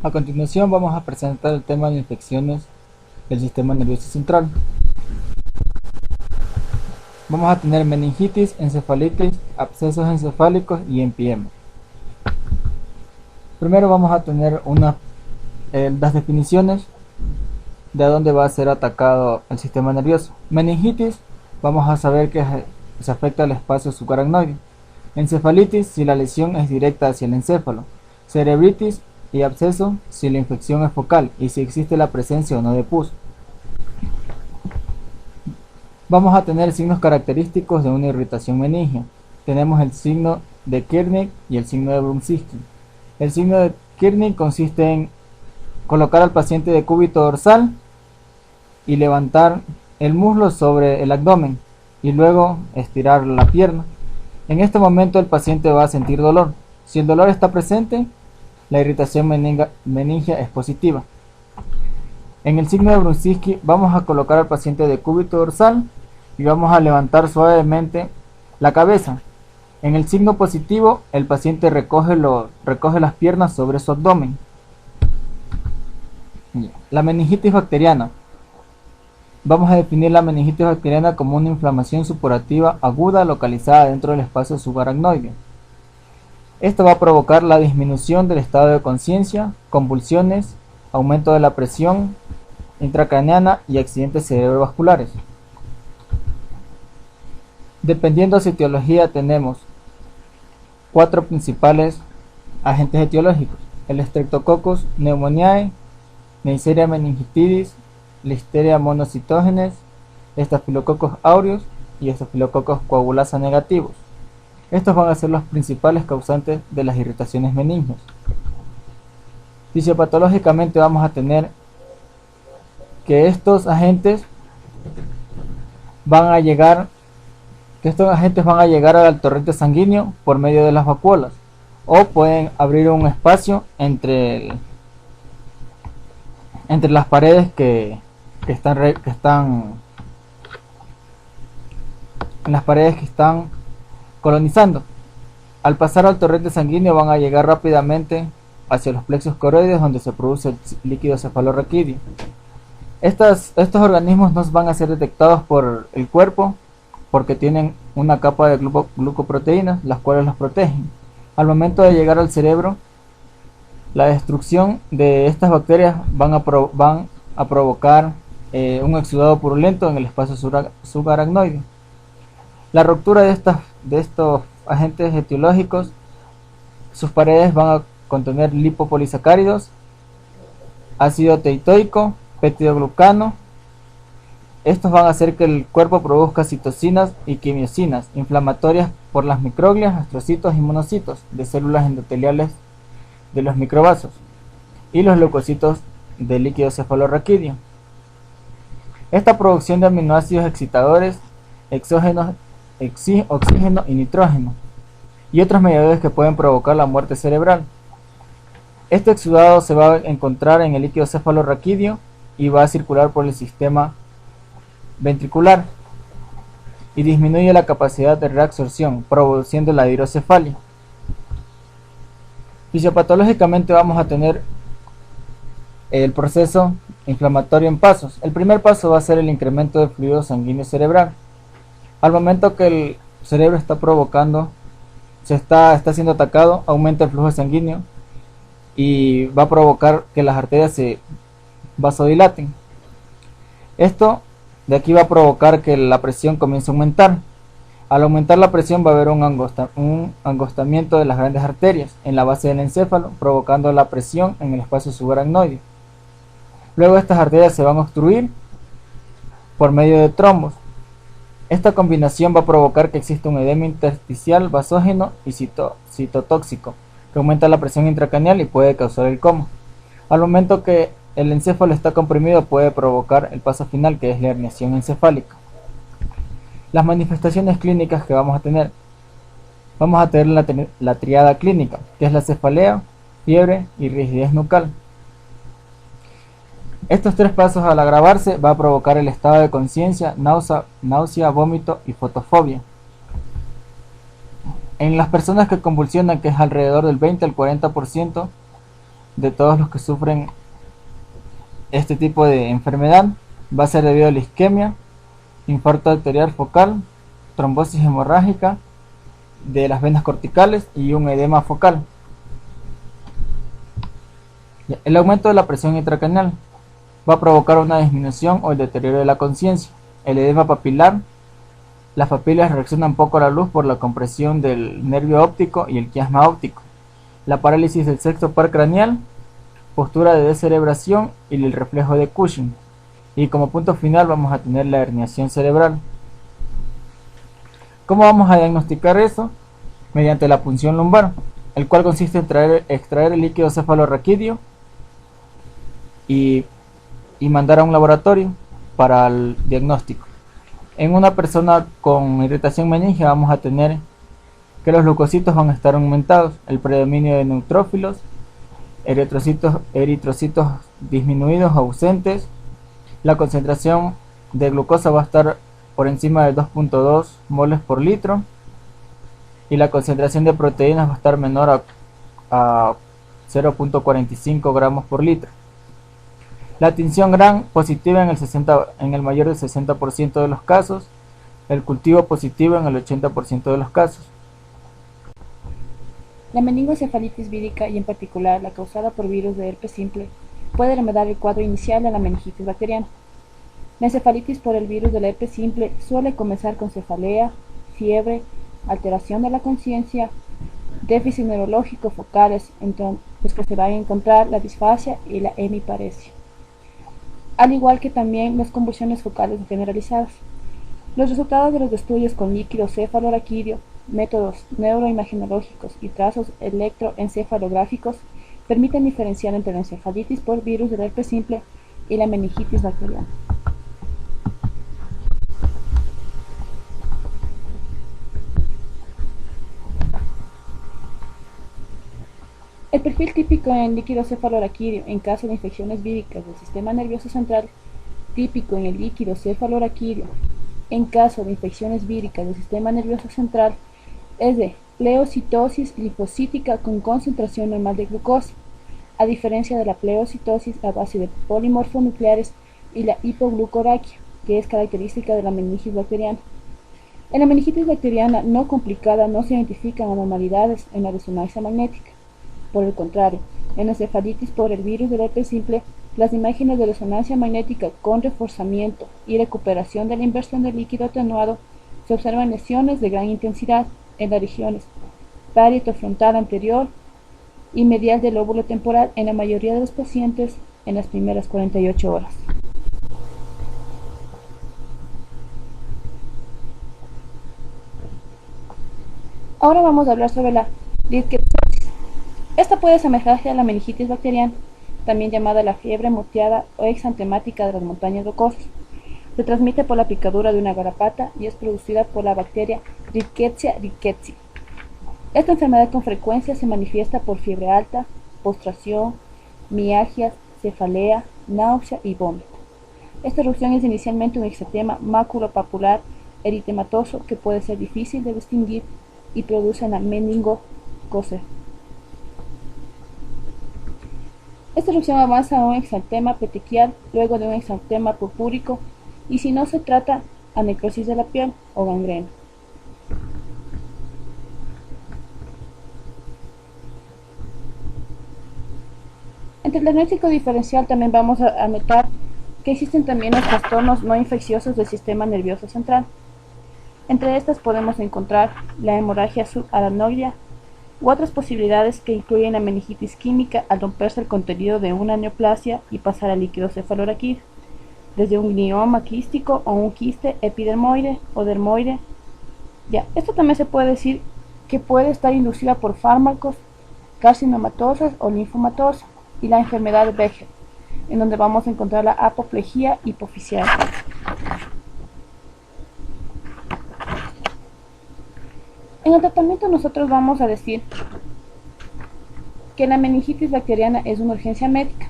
A continuación vamos a presentar el tema de infecciones del sistema nervioso central. Vamos a tener meningitis, encefalitis, abscesos encefálicos y empiema. Primero vamos a tener las definiciones de dónde va a ser atacado el sistema nervioso. Meningitis, vamos a saber que se afecta al espacio subaracnoide. Encefalitis, si la lesión es directa hacia el encéfalo. Cerebritis y absceso, si la infección es focal y si existe la presencia o no de pus. Vamos a tener signos característicos de una irritación meningea. Tenemos el signo de Kernig y el signo de Brunskill. El signo de Kernig consiste en colocar al paciente de cúbito dorsal y levantar el muslo sobre el abdomen y luego estirar la pierna. En este momento el paciente va a sentir dolor. Si el dolor está presente, la irritación meningea es positiva. En el signo de Brunskill vamos a colocar al paciente de cúbito dorsal y vamos a levantar suavemente la cabeza. En el signo positivo, el paciente recoge las piernas sobre su abdomen. La meningitis bacteriana. Vamos a definir la meningitis bacteriana como una inflamación supurativa aguda localizada dentro del espacio subaracnoide. Esto va a provocar la disminución del estado de conciencia, convulsiones, aumento de la presión intracraneana y accidentes cerebrovasculares. Dependiendo de su etiología, tenemos 4 principales agentes etiológicos: el Streptococcus pneumoniae, Neisseria meningitidis, Listeria monocytogenes, Staphylococcus aureus y Staphylococcus coagulasa negativos. Estos van a ser los principales causantes de las irritaciones meningeas. Fisiopatológicamente vamos a tener que estos agentes van a llegar al torrente sanguíneo por medio de las vacuolas, o pueden abrir un espacio entre las paredes que están colonizando. Al pasar al torrente sanguíneo van a llegar rápidamente hacia los plexos coroides, donde se produce el líquido cefalorraquídeo. Estos organismos no van a ser detectados por el cuerpo porque tienen una capa de glucoproteínas, las cuales los protegen. Al momento de llegar al cerebro, la destrucción de estas bacterias van a provocar un exudado purulento en el espacio subaracnoide. La ruptura de estos agentes etiológicos, sus paredes van a contener lipopolisacáridos, ácido teitoico, peptidoglucano. Estos van a hacer que el cuerpo produzca citocinas y quimiosinas inflamatorias por las microglias, astrocitos y monocitos de células endoteliales de los microvasos y los leucocitos del líquido cefalorraquídeo. Esta producción de aminoácidos excitadores, exógenos, oxígeno y nitrógeno, y otros mediadores que pueden provocar la muerte cerebral. Este exudado se va a encontrar en el líquido cefalorraquídeo y va a circular por el sistema ventricular y disminuye la capacidad de reabsorción, produciendo la hidrocefalia. Fisiopatológicamente vamos a tener el proceso inflamatorio en pasos. El primer paso va a ser el incremento del fluido sanguíneo cerebral. Al momento que el cerebro está siendo atacado, aumenta el flujo sanguíneo y va a provocar que las arterias se vasodilaten. Esto de aquí va a provocar que la presión comience a aumentar. Al aumentar la presión va a haber un angostamiento de las grandes arterias en la base del encéfalo, provocando la presión en el espacio subaracnoide. Luego estas arterias se van a obstruir por medio de trombos. Esta combinación va a provocar que exista un edema intersticial vasógeno y citotóxico, que aumenta la presión intracraneal y puede causar el coma. Al momento que el encéfalo está comprimido, puede provocar el paso final, que es la herniación encefálica. Las manifestaciones clínicas que vamos a tener la triada clínica, que es la cefalea, fiebre y rigidez nucal. Estos 3 pasos, al agravarse, va a provocar el estado de conciencia, náusea, vómito y fotofobia. En las personas que convulsionan, que es alrededor del 20 al 40%, de todos los que sufren este tipo de enfermedad va a ser debido a la isquemia, infarto arterial focal, trombosis hemorrágica de las venas corticales y un edema focal. El aumento de la presión intracraneal va a provocar una disminución o el deterioro de la conciencia. El edema papilar, las papilas reaccionan poco a la luz por la compresión del nervio óptico y el quiasma óptico. La parálisis del sexto par craneal, postura de descerebración y el reflejo de Cushing. Y como punto final vamos a tener la herniación cerebral. ¿Cómo vamos a diagnosticar eso? Mediante la punción lumbar, el cual consiste en extraer el líquido cefalorraquídeo y mandar a un laboratorio para el diagnóstico. En una persona con irritación meningia vamos a tener que los leucocitos van a estar aumentados, el predominio de neutrófilos, eritrocitos disminuidos, ausentes, la concentración de glucosa va a estar por encima de 2.2 moles por litro y la concentración de proteínas va a estar menor a 0.45 gramos por litro. La tinción Gram positiva en el mayor del 60% de los casos, el cultivo positivo en el 80% de los casos. La meningoencefalitis vírica y en particular la causada por virus de herpes simple puede remediar el cuadro inicial de la meningitis bacteriana. La encefalitis por el virus del herpes simple suele comenzar con cefalea, fiebre, alteración de la conciencia, déficit neurológico focales, entre los que se van a encontrar la disfasia y la hemiparesia, al igual que también las convulsiones focales generalizadas. Los resultados de los estudios con líquido cefalorraquídeo, métodos neuroimagenológicos y trazos electroencefalográficos permiten diferenciar entre la encefalitis por virus del herpes simple y la meningitis bacteriana. El perfil típico en líquido cefalorraquídeo en caso de infecciones víricas del sistema nervioso central, típico en el líquido cefalorraquídeo en caso de infecciones víricas del sistema nervioso central, es de pleocitosis linfocítica con concentración normal de glucosa, a diferencia de la pleocitosis a base de polimorfonucleares y la hipoglucoraquia, que es característica de la meningitis bacteriana. En la meningitis bacteriana no complicada no se identifican anormalidades en la resonancia magnética. Por el contrario, en la encefalitis por el virus del herpes simple, las imágenes de resonancia magnética con reforzamiento y recuperación de la inversión del líquido atenuado se observan lesiones de gran intensidad en las regiones parietofrontal anterior y medial del lóbulo temporal en la mayoría de los pacientes en las primeras 48 horas. Ahora vamos a hablar sobre la rickettsiosis. Esta puede asemejarse a la meningitis bacteriana, también llamada la fiebre moteada o exantemática de las montañas rocosas. Se transmite por la picadura de una garrapata y es producida por la bacteria Rickettsia rickettsii. Esta enfermedad con frecuencia se manifiesta por fiebre alta, postración, mialgias, cefalea, náusea y vómito. Esta erupción es inicialmente un exantema maculopapular eritematoso que puede ser difícil de distinguir y produce una meningococcus. Esta erupción avanza a un exantema petequial, luego de un exantema purpúrico y si no se trata a necrosis de la piel o gangrena. Entre el diagnóstico diferencial también vamos a notar que existen también los trastornos no infecciosos del sistema nervioso central. Entre estas podemos encontrar la hemorragia subaracnoidea u otras posibilidades que incluyen la meningitis química al romperse el contenido de una neoplasia y pasar al líquido cefalorraquídeo, desde un glioma quístico o un quiste epidermoide o dermoide. Esto también se puede decir que puede estar inducida por fármacos carcinomatosos o linfomatosas y la enfermedad de Becher, en donde vamos a encontrar la apoplejía hipofisial. En el tratamiento nosotros vamos a decir que la meningitis bacteriana es una urgencia médica.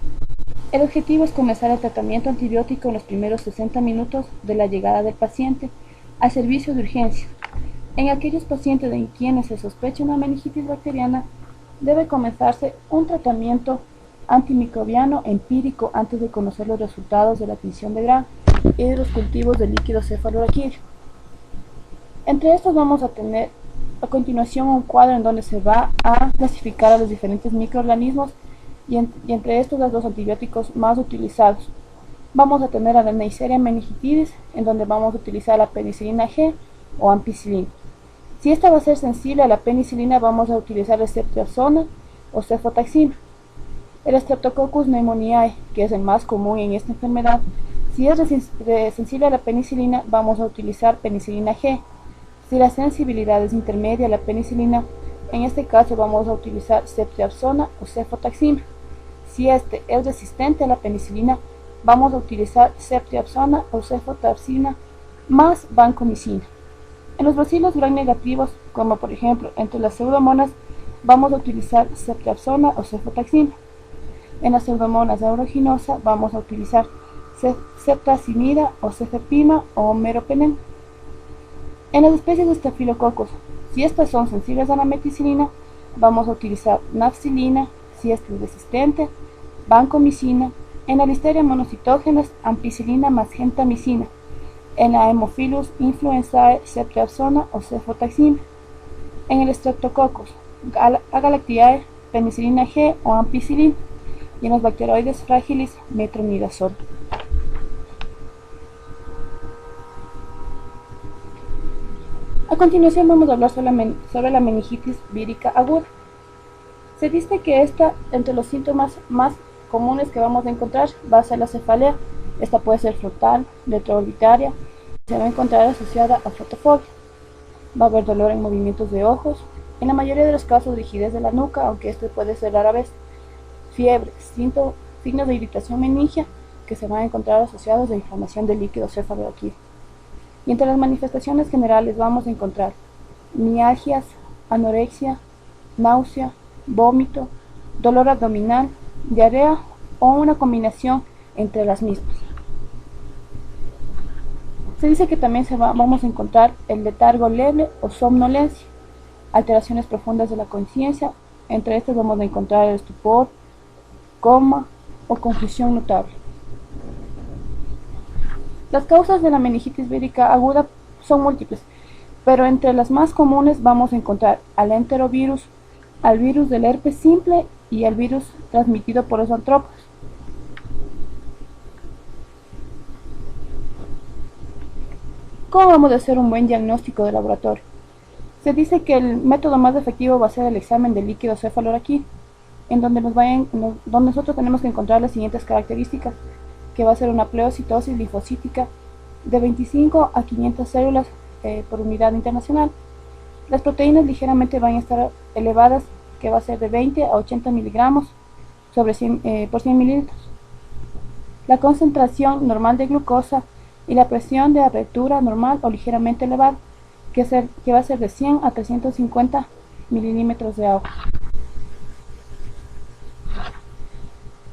El objetivo es comenzar el tratamiento antibiótico en los primeros 60 minutos de la llegada del paciente al servicio de urgencia. En aquellos pacientes en quienes se sospecha una meningitis bacteriana, debe comenzarse un tratamiento antimicrobiano empírico antes de conocer los resultados de la admisión de grano y de los cultivos del líquido cefalorraquídeo. Entre estos vamos a tener a continuación un cuadro en donde se va a clasificar a los diferentes microorganismos y entre estos los antibióticos más utilizados. Vamos a tener a la Neisseria meningitidis, en donde vamos a utilizar la penicilina G o ampicilina. Si esta va a ser sensible a la penicilina, vamos a utilizar el ceftriaxona o cefotaxima. El Streptococcus pneumoniae, que es el más común en esta enfermedad, si es sensible a la penicilina, vamos a utilizar penicilina G. Si la sensibilidad es intermedia a la penicilina, en este caso vamos a utilizar ceftriaxona o cefotaxima. Si este es resistente a la penicilina, vamos a utilizar ceftriaxona o cefotaxima más vancomicina. En los bacilos gram negativos, como por ejemplo entre las pseudomonas, vamos a utilizar ceftriaxona o cefotaxima. En las pseudomonas aeruginosa vamos a utilizar ceftazimida o cefepima o meropenem. En las especies de estafilococos, si estas son sensibles a la meticilina, vamos a utilizar nafcilina, si esta es resistente, vancomicina. En la listeria monocitógenas, ampicilina más gentamicina. En la Haemophilus influenzae, ceftriaxona o cefotaxima. En el Streptococcus agalactiae, penicilina G o ampicilina. Y en los bacteroides frágiles, metronidazol. A continuación vamos a hablar sobre la meningitis vírica aguda. Se dice que esta, entre los síntomas más comunes que vamos a encontrar, va a ser la cefalea. Esta puede ser frontal, retroorbitaria, se va a encontrar asociada a fotofobia. Va a haber dolor en movimientos de ojos, en la mayoría de los casos rigidez de la nuca, aunque esto puede ser rara vez, fiebre, signos de irritación meningia que se van a encontrar asociados a inflamación del líquido cefalorraquídeo. Y entre las manifestaciones generales vamos a encontrar mialgias, anorexia, náusea, vómito, dolor abdominal, diarrea o una combinación entre las mismas. Se dice que también vamos a encontrar el letargo leve o somnolencia, alteraciones profundas de la conciencia, entre estas vamos a encontrar el estupor, coma o confusión notable. Las causas de la meningitis vírica aguda son múltiples, pero entre las más comunes vamos a encontrar al enterovirus, al virus del herpes simple y al virus transmitido por los artrópodos. ¿Cómo vamos a hacer un buen diagnóstico de laboratorio? Se dice que el método más efectivo va a ser el examen del líquido cefalorraquídeo, en donde donde nosotros tenemos que encontrar las siguientes características, que va a ser una pleocitosis linfocítica de 25 a 500 células por unidad internacional. Las proteínas ligeramente van a estar elevadas, que va a ser de 20 a 80 miligramos por 100 mililitros. La concentración normal de glucosa y la presión de apertura normal o ligeramente elevada, que va a ser de 100 a 350 milímetros de agua.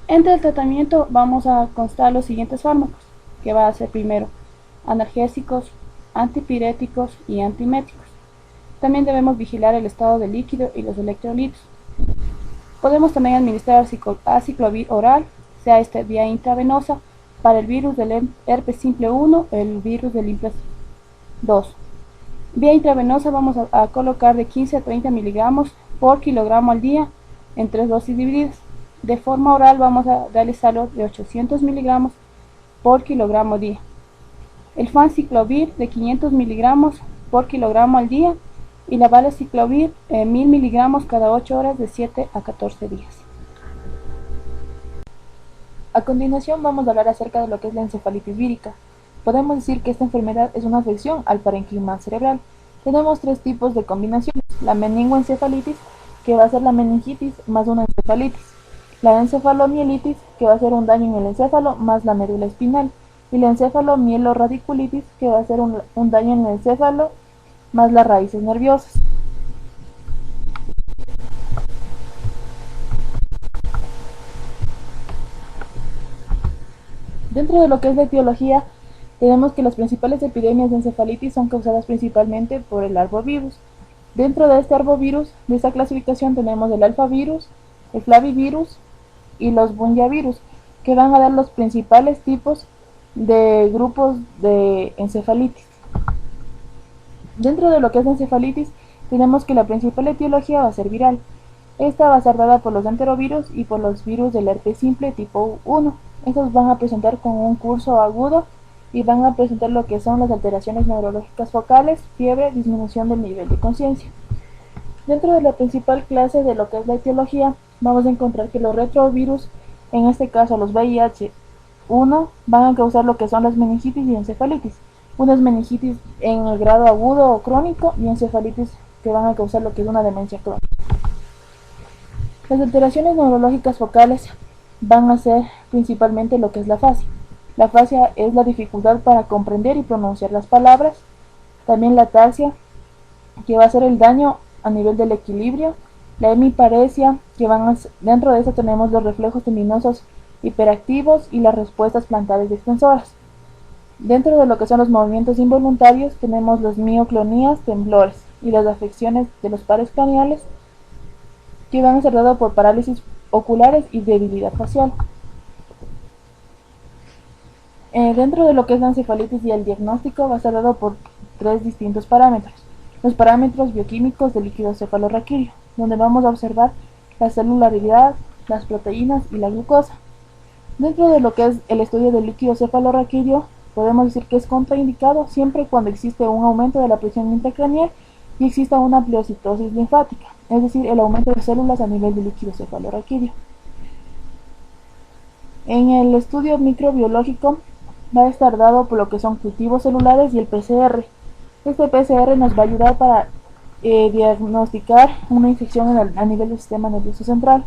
Entre el tratamiento vamos a constar los siguientes fármacos, que va a ser primero analgésicos, antipiréticos y antiméticos. También debemos vigilar el estado del líquido y los electrolitos. Podemos también administrar aciclovir oral, sea este vía intravenosa, para el virus del herpes simple 1 o el virus del herpes 2. Vía intravenosa vamos a colocar de 15 a 30 miligramos por kilogramo al día en 3 dosis divididas. De forma oral vamos a realizarlo de 800 miligramos por kilogramo al día. El fanciclovir de 500 miligramos por kilogramo al día y la valaciclovir 1000 miligramos cada 8 horas de 7 a 14 días. A continuación vamos a hablar acerca de lo que es la encefalitis vírica. Podemos decir que esta enfermedad es una afección al parenquima cerebral. Tenemos tres tipos de combinaciones: la meningoencefalitis, que va a ser la meningitis más una encefalitis; la encefalomielitis, que va a ser un daño en el encéfalo más la médula espinal; y la encefalomieloradiculitis, que va a ser un daño en el encéfalo más las raíces nerviosas. Dentro de lo que es la etiología, tenemos que las principales epidemias de encefalitis son causadas principalmente por el arbovirus. Dentro de este arbovirus, de esta clasificación, tenemos el alfavirus, el flavivirus, y los bunyavirus, que van a dar los principales tipos de grupos de encefalitis. Dentro de lo que es encefalitis, tenemos que la principal etiología va a ser viral. Esta va a ser dada por los enterovirus y por los virus del herpes simple tipo 1. Estos van a presentar con un curso agudo y van a presentar lo que son las alteraciones neurológicas focales, fiebre, disminución del nivel de conciencia. Dentro de la principal clase de lo que es la etiología, vamos a encontrar que los retrovirus, en este caso los VIH-1, van a causar lo que son las meningitis y encefalitis. Unas meningitis en el grado agudo o crónico y encefalitis que van a causar lo que es una demencia crónica. Las alteraciones neurológicas focales van a ser principalmente lo que es la afasia. La afasia es la dificultad para comprender y pronunciar las palabras. También la ataxia, que va a ser el daño a nivel del equilibrio. La hemiparesia, que dentro de eso tenemos los reflejos tendinosos hiperactivos y las respuestas plantares extensoras. Dentro de lo que son los movimientos involuntarios tenemos las mioclonías, temblores y las afecciones de los pares craneales, que van a ser dados por parálisis oculares y debilidad facial. Dentro de lo que es la encefalitis y el diagnóstico va a ser dado por tres distintos parámetros. Los parámetros bioquímicos del líquido cefalorraquídeo, donde vamos a observar la celularidad, las proteínas y la glucosa. Dentro de lo que es el estudio del líquido cefalorraquídeo, podemos decir que es contraindicado siempre cuando existe un aumento de la presión intracraneal y exista una pleocitosis linfática, es decir, el aumento de células a nivel del líquido cefalorraquídeo. En el estudio microbiológico va a estar dado por lo que son cultivos celulares y el PCR. Este PCR nos va a ayudar para diagnosticar una infección a nivel del sistema nervioso central.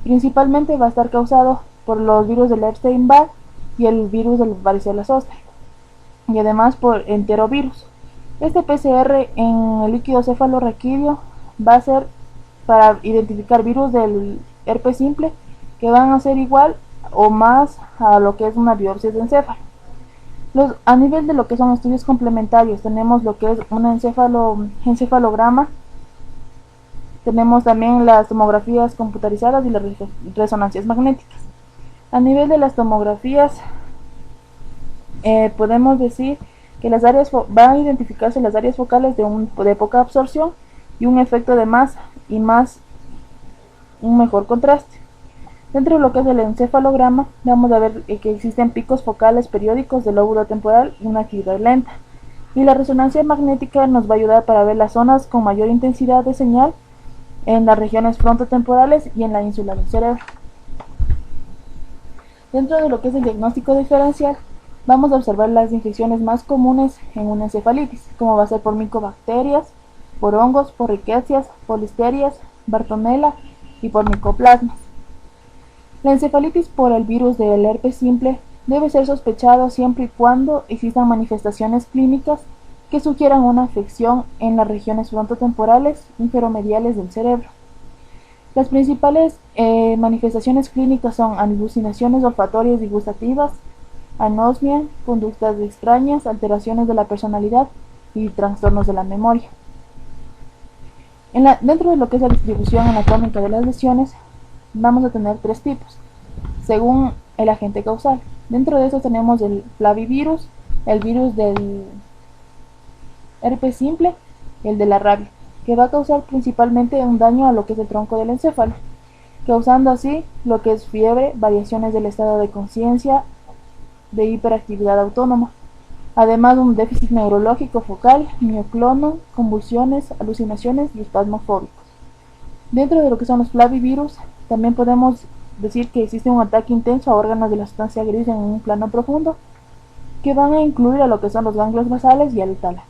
Principalmente va a estar causado por los virus del Epstein-Barr y el virus del varicela zoster, y además por enterovirus. Este PCR en el líquido cefalorraquídeo va a ser para identificar virus del herpes simple que van a ser igual o más a lo que es una biopsia de encéfalo. A nivel de lo que son estudios complementarios, tenemos lo que es un encefalograma, tenemos también las tomografías computarizadas y las resonancias magnéticas. A nivel de las tomografías, podemos decir que van a identificarse las áreas focales de poca absorción y un efecto de masa y un mejor contraste. Dentro de lo que es el encefalograma, vamos a ver que existen picos focales periódicos del lóbulo temporal y una actividad lenta. Y la resonancia magnética nos va a ayudar para ver las zonas con mayor intensidad de señal en las regiones frontotemporales y en la ínsula del cerebro. Dentro de lo que es el diagnóstico diferencial, vamos a observar las infecciones más comunes en una encefalitis, como va a ser por micobacterias, por hongos, por riquecias, por listerias, bartonella y por micoplasmas. La encefalitis por el virus del herpes simple debe ser sospechado siempre y cuando existan manifestaciones clínicas que sugieran una afección en las regiones frontotemporales inferomediales del cerebro. Las principales manifestaciones clínicas son alucinaciones olfatorias y gustativas, anosmia, conductas extrañas, alteraciones de la personalidad y trastornos de la memoria. Dentro de lo que es la distribución anatómica de las lesiones, vamos a tener tres tipos, según el agente causal. Dentro de eso tenemos el flavivirus, el virus del herpes simple y el de la rabia, que va a causar principalmente un daño a lo que es el tronco del encéfalo, causando así lo que es fiebre, variaciones del estado de conciencia, de hiperactividad autónoma, además de un déficit neurológico focal, mioclono, convulsiones, alucinaciones y espasmos fóbicos. Dentro de lo que son los flavivirus, también podemos decir que existe un ataque intenso a órganos de la sustancia gris en un plano profundo, que van a incluir a lo que son los ganglios basales y el tálamo.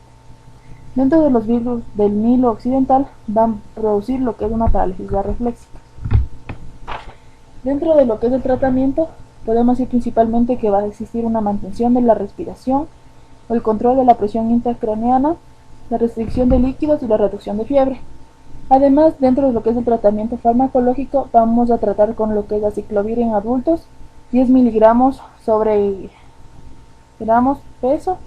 Dentro de los virus del Nilo occidental van a producir lo que es una parálisis reflexiva. Dentro de lo que es el tratamiento, podemos decir principalmente que va a existir una mantención de la respiración, el control de la presión intracraneana, la restricción de líquidos y la reducción de fiebre. Además, dentro de lo que es el tratamiento farmacológico, vamos a tratar con lo que es la aciclovir en adultos, 10 miligramos sobre gramos peso,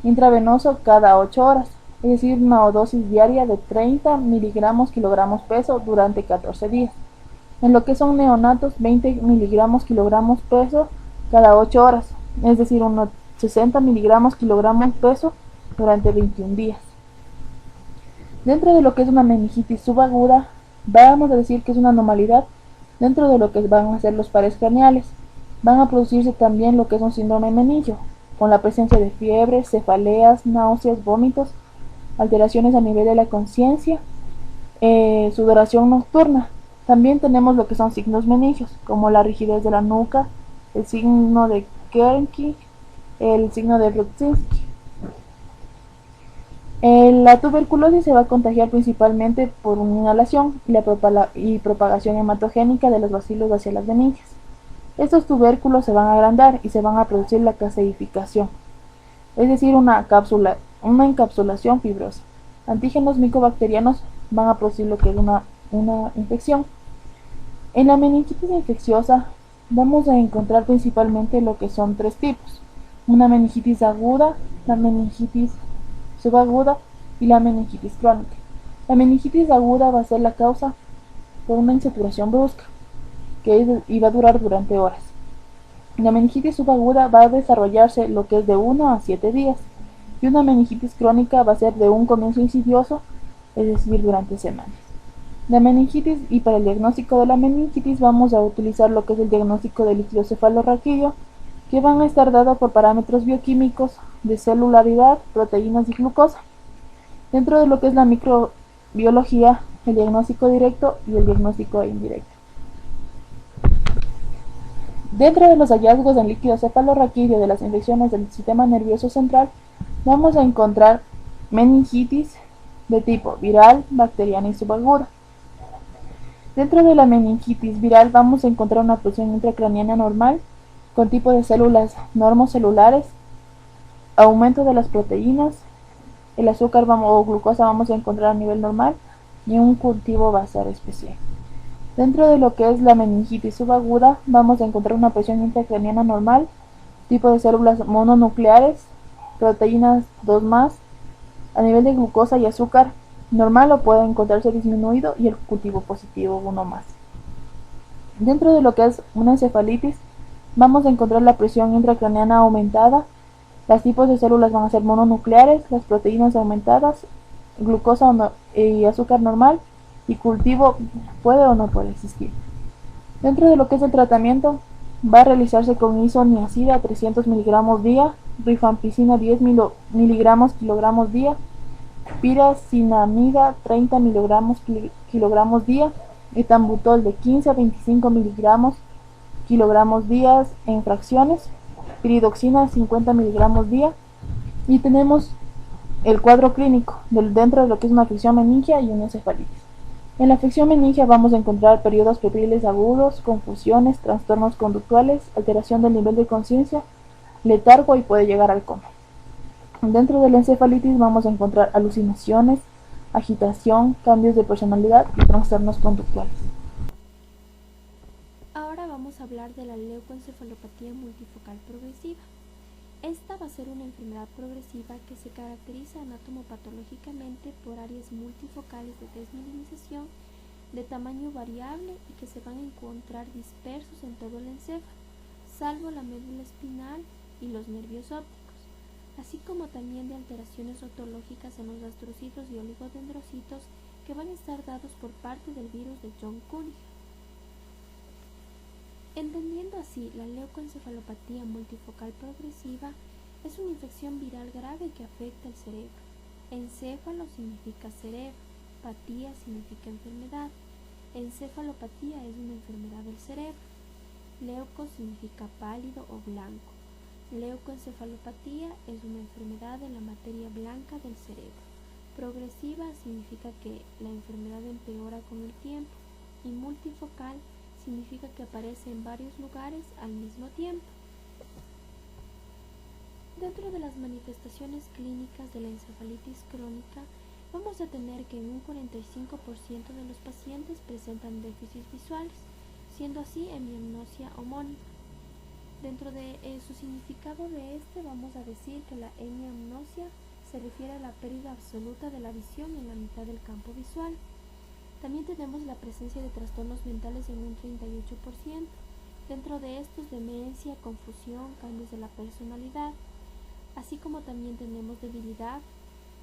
intravenoso cada 8 horas, es decir, una dosis diaria de 30 miligramos kilogramos peso durante 14 días. En lo que son neonatos, 20 miligramos kilogramos peso cada 8 horas, es decir, unos 60 miligramos kilogramos peso durante 21 días. Dentro de lo que es una meningitis subaguda, vamos a decir que es una anormalidad dentro de lo que van a ser los pares craneales. Van a producirse también lo que es un síndrome meningio, con la presencia de fiebre, cefaleas, náuseas, vómitos, alteraciones a nivel de la conciencia, sudoración nocturna. También tenemos lo que son signos meningios, como la rigidez de la nuca, el signo de Kernkey, el signo de Brudzinski. La tuberculosis se va a contagiar principalmente por una inhalación y propagación hematogénica de los bacilos hacia las meninges. Estos tubérculos se van a agrandar y se van a producir la caseificación, es decir, una encapsulación fibrosa. Antígenos micobacterianos van a producir lo que es una infección. En la meningitis infecciosa vamos a encontrar principalmente lo que son 3 tipos: una meningitis aguda, la meningitis subaguda y la meningitis crónica. La meningitis aguda va a ser la causa por una insaturación brusca y va a durar durante horas. La meningitis subaguda va a desarrollarse lo que es de 1 a 7 días y una meningitis crónica va a ser de un comienzo insidioso, es decir, durante semanas. La meningitis, y para el diagnóstico de la meningitis vamos a utilizar lo que es el diagnóstico del líquido cefalorraquídeo, que van a estar dados por parámetros bioquímicos de celularidad, proteínas y glucosa. Dentro de lo que es la microbiología, el diagnóstico directo y el diagnóstico indirecto. Dentro de los hallazgos en líquido cefalorraquídeo de las infecciones del sistema nervioso central, vamos a encontrar meningitis de tipo viral, bacteriana y subaguda. Dentro de la meningitis viral vamos a encontrar una presión intracraniana normal, con tipo de células normocelulares, aumento de las proteínas, el azúcar o glucosa vamos a encontrar a nivel normal y un cultivo basal especial. Dentro de lo que es la meningitis subaguda vamos a encontrar una presión intracraniana normal, tipo de células mononucleares, proteínas 2 más, a nivel de glucosa y azúcar normal o puede encontrarse disminuido y el cultivo positivo 1 más. Dentro de lo que es una encefalitis vamos a encontrar la presión intracraneana aumentada, los tipos de células van a ser mononucleares, las proteínas aumentadas, glucosa y azúcar normal, y cultivo puede o no puede existir. Dentro de lo que es el tratamiento, va a realizarse con isoniazida 300 miligramos día, rifampicina 10 miligramos kilogramos día, piracinamida 30 miligramos kilogramos día, etambutol de 15 a 25 miligramos kilogramos día en fracciones, piridoxina 50 miligramos día, y tenemos el cuadro clínico dentro de lo que es una afección meningia y una encefalitis. En la afección meningia vamos a encontrar periodos febriles agudos, confusiones, trastornos conductuales, alteración del nivel de conciencia, letargo y puede llegar al coma. Dentro de la encefalitis vamos a encontrar alucinaciones, agitación, cambios de personalidad y trastornos conductuales. Ahora vamos a hablar de la leucoencefalopatía multifocal progresiva. Esta va a ser una enfermedad progresiva que se caracteriza anatomopatológicamente por áreas multifocales de desmielinización de tamaño variable y que se van a encontrar dispersos en todo el encéfalo, salvo la médula espinal y los nervios ópticos, así como también de alteraciones otológicas en los astrocitos y oligodendrocitos que van a estar dados por parte del virus de John Cunningham. Entendiendo así, la leucoencefalopatía multifocal progresiva es una infección viral grave que afecta el cerebro. Encéfalo significa cerebro, patía significa enfermedad. Encefalopatía es una enfermedad del cerebro. Leuco significa pálido o blanco. Leucoencefalopatía es una enfermedad en la materia blanca del cerebro. Progresiva significa que la enfermedad empeora con el tiempo, y multifocal significa que aparece en varios lugares al mismo tiempo. Dentro de las manifestaciones clínicas de la encefalitis crónica, vamos a tener que en un 45% de los pacientes presentan déficits visuales, siendo así hemianopsia homónima. Dentro de su significado de vamos a decir que la hemianopsia se refiere a la pérdida absoluta de la visión en la mitad del campo visual. También tenemos la presencia de trastornos mentales en un 38%. Dentro de estos, demencia, confusión, cambios de la personalidad, así como también tenemos debilidad,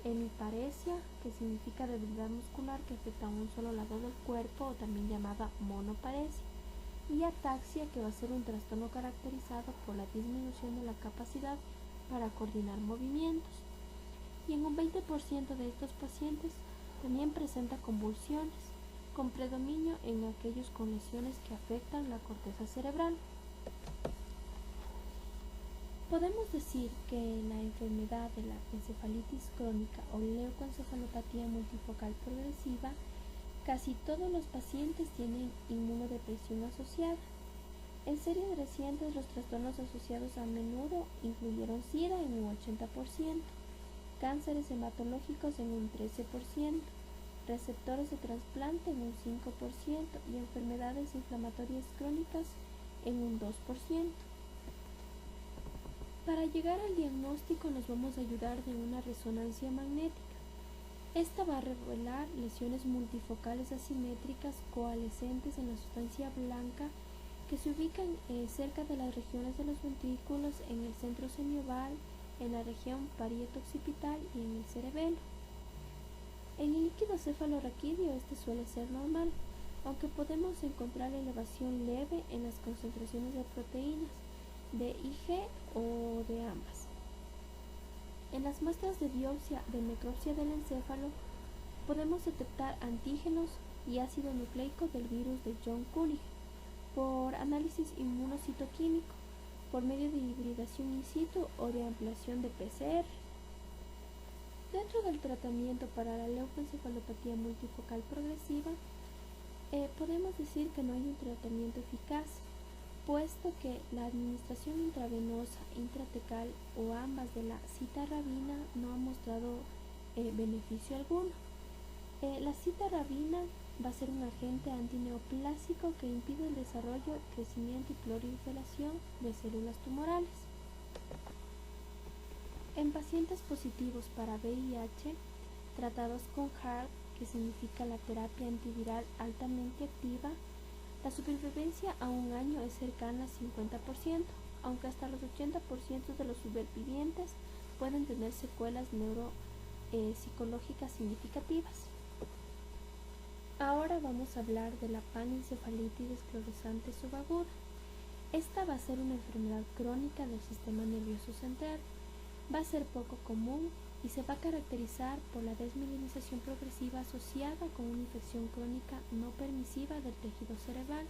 hemiparesia, que significa debilidad muscular que afecta a un solo lado del cuerpo o también llamada monoparesia, y ataxia, que va a ser un trastorno caracterizado por la disminución de la capacidad para coordinar movimientos. Y en un 20% de estos pacientes también presenta convulsiones, con predominio en aquellos con lesiones que afectan la corteza cerebral. Podemos decir que la enfermedad de la encefalitis crónica o leucoencefalopatía multifocal progresiva, casi todos los pacientes tienen inmunodepresión asociada. En series recientes, los trastornos asociados a menudo incluyeron SIDA en un 80%, cánceres hematológicos en un 13%, receptores de trasplante en un 5% y enfermedades inflamatorias crónicas en un 2%. Para llegar al diagnóstico nos vamos a ayudar de una resonancia magnética. Esta va a revelar lesiones multifocales asimétricas coalescentes en la sustancia blanca que se ubican cerca de las regiones de los ventrículos, en el centro semioval, en la región parieto-occipital y en el cerebelo. En el líquido cefalorraquídeo este suele ser normal, aunque podemos encontrar elevación leve en las concentraciones de proteínas, de IG o de ambas. En las muestras de biopsia de necropsia del encéfalo podemos detectar antígenos y ácido nucleico del virus de John Cunningham por análisis inmunocitoquímico, por medio de hibridación in situ o de ampliación de PCR. Dentro del tratamiento para la leucoencefalopatía multifocal progresiva, podemos decir que no hay un tratamiento eficaz, puesto que la administración intravenosa, intratecal o ambas de la citarabina no ha mostrado beneficio alguno. La citarabina va a ser un agente antineoplásico que impide el desarrollo, crecimiento y proliferación de células tumorales. En pacientes positivos para VIH, tratados con HAART, que significa la terapia antiviral altamente activa, la supervivencia a un año es cercana al 50%, aunque hasta los 80% de los supervivientes pueden tener secuelas neuropsicológicas significativas. Ahora vamos a hablar de la panencefalitis esclerosante subaguda. Esta va a ser una enfermedad crónica del sistema nervioso central. Va a ser poco común y se va a caracterizar por la desmielinización progresiva asociada con una infección crónica no permisiva del tejido cerebral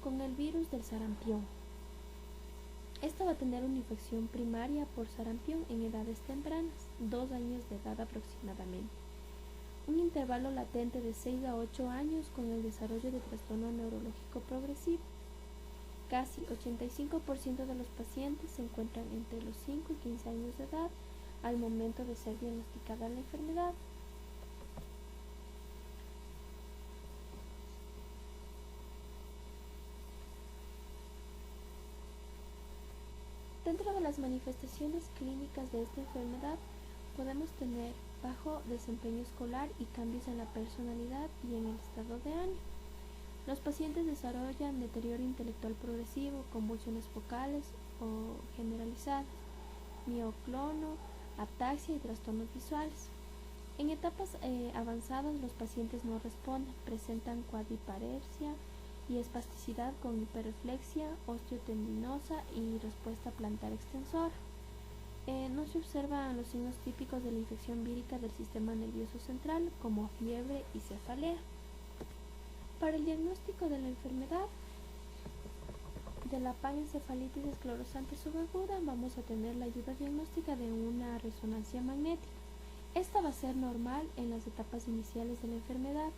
con el virus del sarampión. Esta va a tener una infección primaria por sarampión en edades tempranas, 2 años de edad aproximadamente. Un intervalo latente de 6 a 8 años con el desarrollo de trastorno neurológico progresivo. Casi 85% de los pacientes se encuentran entre los 5 y 15 años de edad al momento de ser diagnosticada la enfermedad. Dentro de las manifestaciones clínicas de esta enfermedad podemos tener bajo desempeño escolar y cambios en la personalidad y en el estado de ánimo. Los pacientes desarrollan deterioro intelectual progresivo, convulsiones focales o generalizadas, mioclono, ataxia y trastornos visuales. En etapas avanzadas los pacientes no responden, presentan cuadriparesia y espasticidad con hiperreflexia osteotendinosa y respuesta plantar extensora. No se observan los signos típicos de la infección vírica del sistema nervioso central como fiebre y cefalea. Para el diagnóstico de la enfermedad de la panencefalitis esclerosante subaguda vamos a tener la ayuda diagnóstica de una resonancia magnética. Esta va a ser normal en las etapas iniciales de la enfermedad,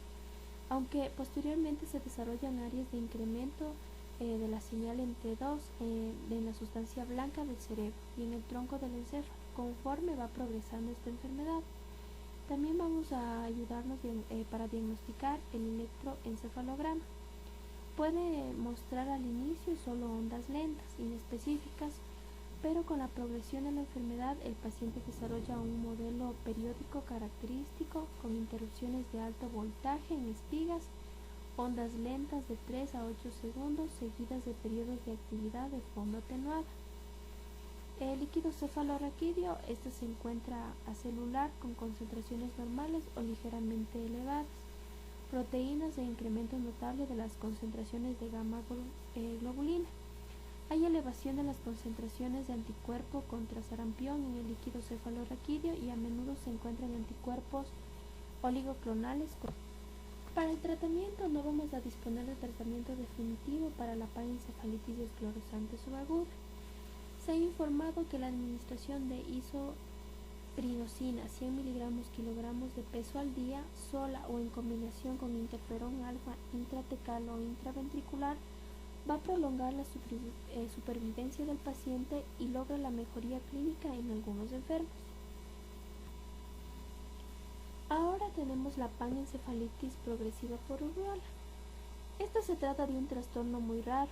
aunque posteriormente se desarrollan áreas de incremento de la señal en T2 en la sustancia blanca del cerebro y en el tronco del encéfalo conforme va progresando esta enfermedad. También vamos a ayudarnos para diagnosticar el electroencefalograma. Puede mostrar al inicio solo ondas lentas, inespecíficas, pero con la progresión de la enfermedad el paciente desarrolla un modelo periódico característico con interrupciones de alto voltaje en espigas, ondas lentas de 3 a 8 segundos seguidas de periodos de actividad de fondo atenuada. El líquido cefalorraquídeo, este se encuentra acelular con concentraciones normales o ligeramente elevadas, proteínas de incremento notable de las concentraciones de gamma globulina. Hay elevación de las concentraciones de anticuerpo contra sarampión en el líquido cefalorraquídeo y a menudo se encuentran anticuerpos oligoclonales. Para el tratamiento no vamos a disponer de tratamiento definitivo para la panencefalitis esclerosante subaguda. Se ha informado que la administración de isoprinosina 100 mg kilogramos de peso al día, sola o en combinación con interferón alfa intratecal o intraventricular, va a prolongar la supervivencia del paciente y logra la mejoría clínica en algunos enfermos. Ahora tenemos la panencefalitis progresiva por rubiola. Esta se trata de un trastorno muy raro,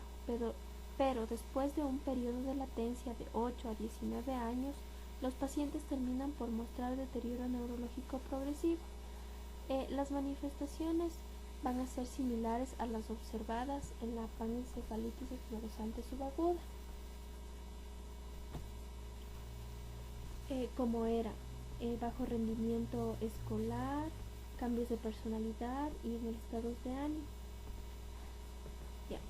pero después de un periodo de latencia de 8 a 19 años, los pacientes terminan por mostrar deterioro neurológico progresivo. Las manifestaciones van a ser similares a las observadas en la panencefalitis esclerosante subaguda, como era bajo rendimiento escolar, cambios de personalidad y en el estado de ánimo.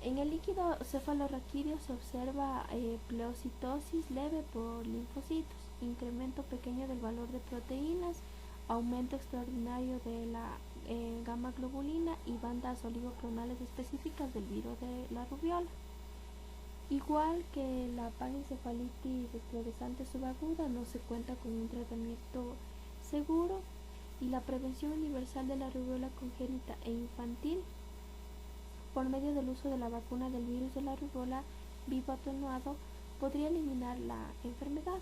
En el líquido cefalorraquídeo se observa pleocitosis leve por linfocitos, incremento pequeño del valor de proteínas, aumento extraordinario de la gamma globulina y bandas oligoclonales específicas del virus de la rubiola. Igual que la panencefalitis esclerosante subaguda, no se cuenta con un tratamiento seguro y la prevención universal de la rubiola congénita e infantil por medio del uso de la vacuna del virus de la rubiola vivo atenuado podría eliminar la enfermedad.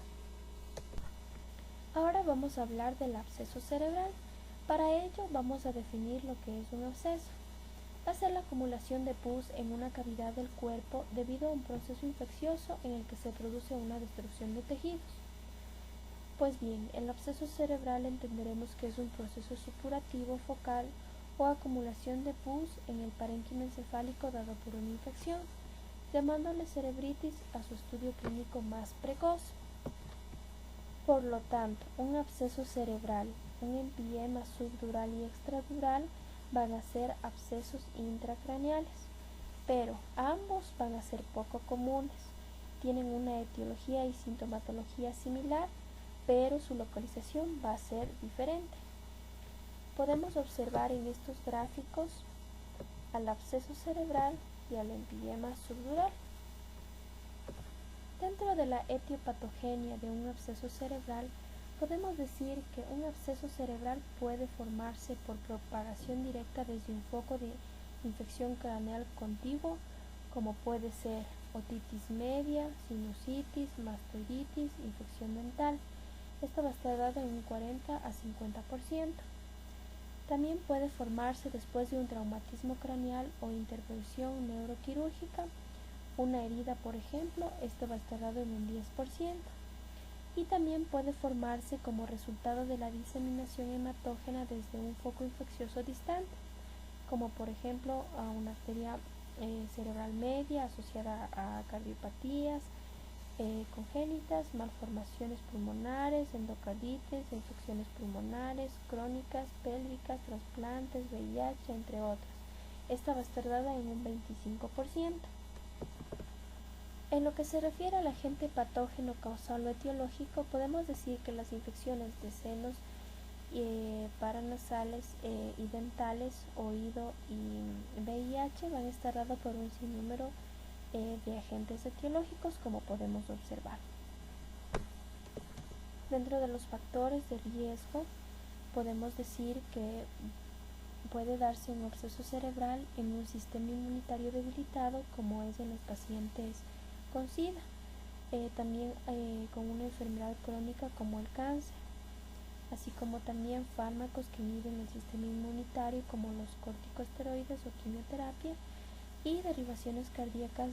Ahora vamos a hablar del absceso cerebral. Para ello vamos a definir lo que es un absceso. Va a ser la acumulación de pus en una cavidad del cuerpo debido a un proceso infeccioso en el que se produce una destrucción de tejidos. Pues bien, el absceso cerebral entenderemos que es un proceso supurativo focal o acumulación de pus en el parénquima encefálico dado por una infección, llamándole cerebritis a su estudio clínico más precoz. Por lo tanto, un absceso cerebral, un empiema subdural y extradural van a ser abscesos intracraneales, pero ambos van a ser poco comunes, tienen una etiología y sintomatología similar, pero su localización va a ser diferente. Podemos observar en estos gráficos al absceso cerebral y al empiema subdural. Dentro de la etiopatogenia de un absceso cerebral, podemos decir que un absceso cerebral puede formarse por propagación directa desde un foco de infección craneal contiguo, como puede ser otitis media, sinusitis, mastoiditis, infección dental. Esta va a estar dada en un 40 a 50%. También puede formarse después de un traumatismo craneal o intervención neuroquirúrgica. Una herida, por ejemplo, esto va a estar dado en un 10%. Y también puede formarse como resultado de la diseminación hematógena desde un foco infeccioso distante, como por ejemplo a una arteria cerebral media asociada a cardiopatías congénitas, malformaciones pulmonares, endocarditis, infecciones pulmonares, crónicas, pélvicas, trasplantes, VIH, entre otras. Esta va a estar dada en un 25%. En lo que se refiere al agente patógeno causal o etiológico, podemos decir que las infecciones de senos paranasales y dentales, oído y VIH van a estar dadas por un sinnúmero de agentes etiológicos, como podemos observar. Dentro de los factores de riesgo, podemos decir que puede darse un absceso cerebral en un sistema inmunitario debilitado, como es en los pacientes con SIDA, también con una enfermedad crónica como el cáncer, así como también fármacos que inhiben el sistema inmunitario como los corticosteroides o quimioterapia, y derivaciones cardíacas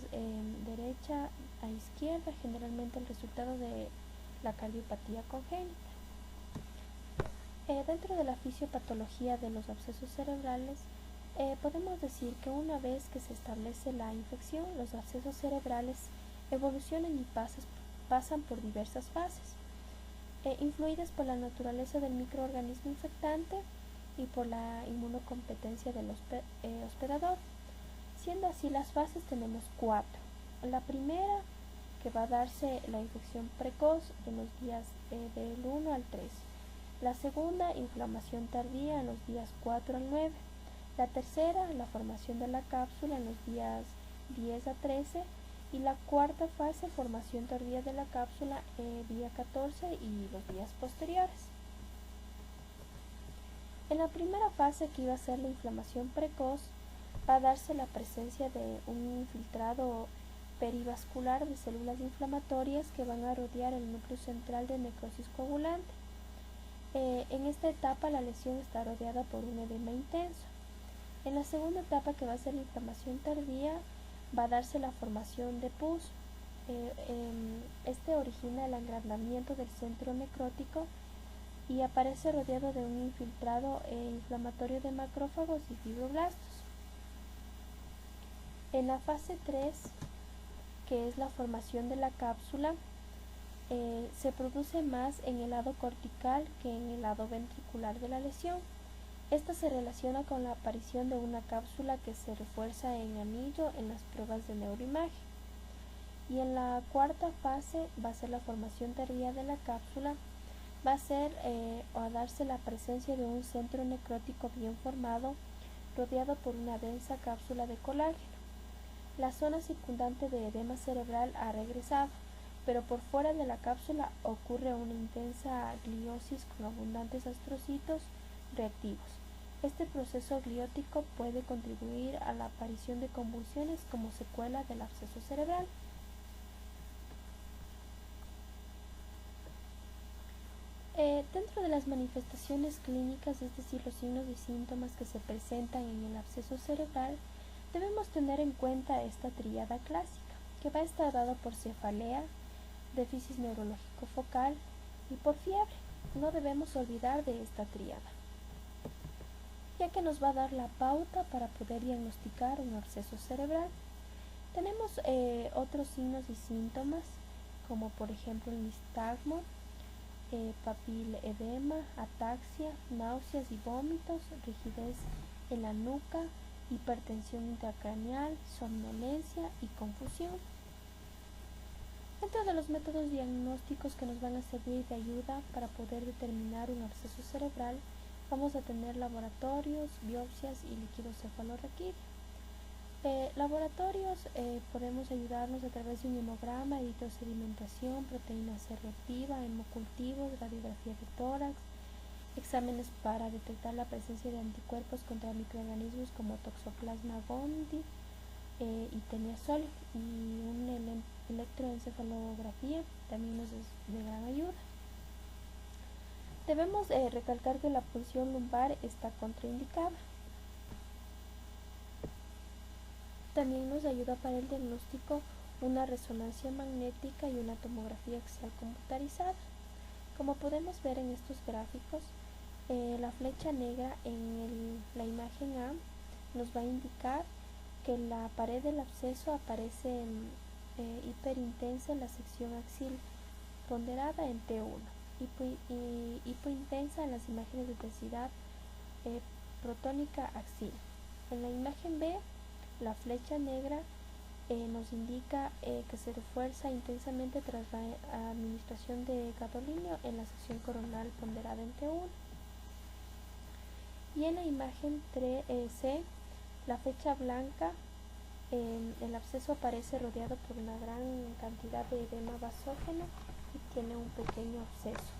derecha a izquierda, generalmente el resultado de la cardiopatía congénita. Dentro de la fisiopatología de los abscesos cerebrales, podemos decir que una vez que se establece la infección, los abscesos cerebrales evolucionan y pasan por diversas fases, influidas por la naturaleza del microorganismo infectante y por la inmunocompetencia del hospedador. Siendo así las fases, tenemos 4. La primera, que va a darse la infección precoz en los días del 1 al 3. La segunda, inflamación tardía en los días 4 al 9. La tercera, la formación de la cápsula en los días 10 a 13. Y la cuarta fase, formación tardía de la cápsula día 14 y los días posteriores. En la primera fase, que iba a ser la inflamación precoz, va a darse la presencia de un infiltrado perivascular de células inflamatorias que van a rodear el núcleo central de necrosis coagulante. En esta etapa la lesión está rodeada por un edema intenso. En la segunda etapa, que va a ser la inflamación tardía, va a darse la formación de pus. Este origina el agrandamiento del centro necrótico y aparece rodeado de un infiltrado inflamatorio de macrófagos y fibroblastos. En la fase 3, que es la formación de la cápsula, se produce más en el lado cortical que en el lado ventricular de la lesión. Esta se relaciona con la aparición de una cápsula que se refuerza en anillo en las pruebas de neuroimagen. Y en la cuarta fase va a ser la formación tardía de la cápsula, va a ser o a darse la presencia de un centro necrótico bien formado, rodeado por una densa cápsula de colágeno. La zona circundante de edema cerebral ha regresado, pero por fuera de la cápsula ocurre una intensa gliosis con abundantes astrocitos reactivos. Este proceso gliótico puede contribuir a la aparición de convulsiones como secuela del absceso cerebral. Dentro de las manifestaciones clínicas, es decir, los signos y síntomas que se presentan en el absceso cerebral, debemos tener en cuenta esta tríada clásica, que va a estar dada por cefalea, déficit neurológico focal y por fiebre. No debemos olvidar de esta tríada, ya que nos va a dar la pauta para poder diagnosticar un absceso cerebral. Tenemos otros signos y síntomas, como por ejemplo el nistagmo, papiledema, ataxia, náuseas y vómitos, rigidez en la nuca, hipertensión intracraneal, somnolencia y confusión. Dentro de los métodos diagnósticos que nos van a servir de ayuda para poder determinar un absceso cerebral, vamos a tener laboratorios, biopsias y líquido cefalorraquídeo. Laboratorios, podemos ayudarnos a través de un hemograma, eritrosedimentación, proteína C reactiva, hemocultivos, radiografía de tórax, exámenes para detectar la presencia de anticuerpos contra microorganismos como Toxoplasma gondii y Teniasol, y un electroencefalografía también nos es de gran ayuda. Debemos recalcar que la punción lumbar está contraindicada. También nos ayuda para el diagnóstico una resonancia magnética y una tomografía axial computarizada. Como podemos ver en estos gráficos, la flecha negra en la imagen A nos va a indicar que la pared del absceso aparece hiperintensa en la sección axil, ponderada en T1, y hipointensa en las imágenes de densidad protónica axil. En la imagen B, la flecha negra nos indica que se refuerza intensamente tras la administración de gadolínio en la sección coronal ponderada en T1. Y en la imagen C, la flecha blanca, el absceso aparece rodeado por una gran cantidad de edema basógeno y tiene un pequeño absceso.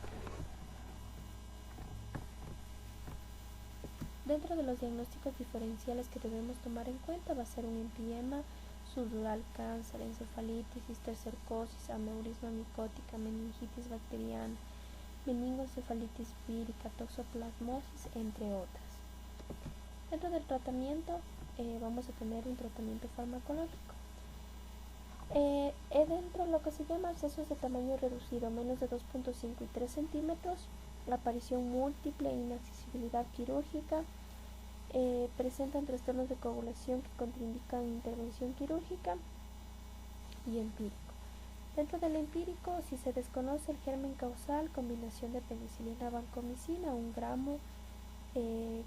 Dentro de los diagnósticos diferenciales que debemos tomar en cuenta va a ser un empiema subdural, cáncer, encefalitis, cistercercosis, aneurisma micótica, meningitis bacteriana, meningoencefalitis vírica, toxoplasmosis, entre otras. Dentro del tratamiento vamos a tener un tratamiento farmacológico. Dentro de lo que se llama abscesos de tamaño reducido, menos de 2.5 y 3 centímetros, la aparición múltiple e inaccesibilidad quirúrgica, presentan trastornos de coagulación que contraindican intervención quirúrgica, y empírico. Dentro del empírico, si se desconoce el germen causal, combinación de penicilina vancomicina, 1 gramo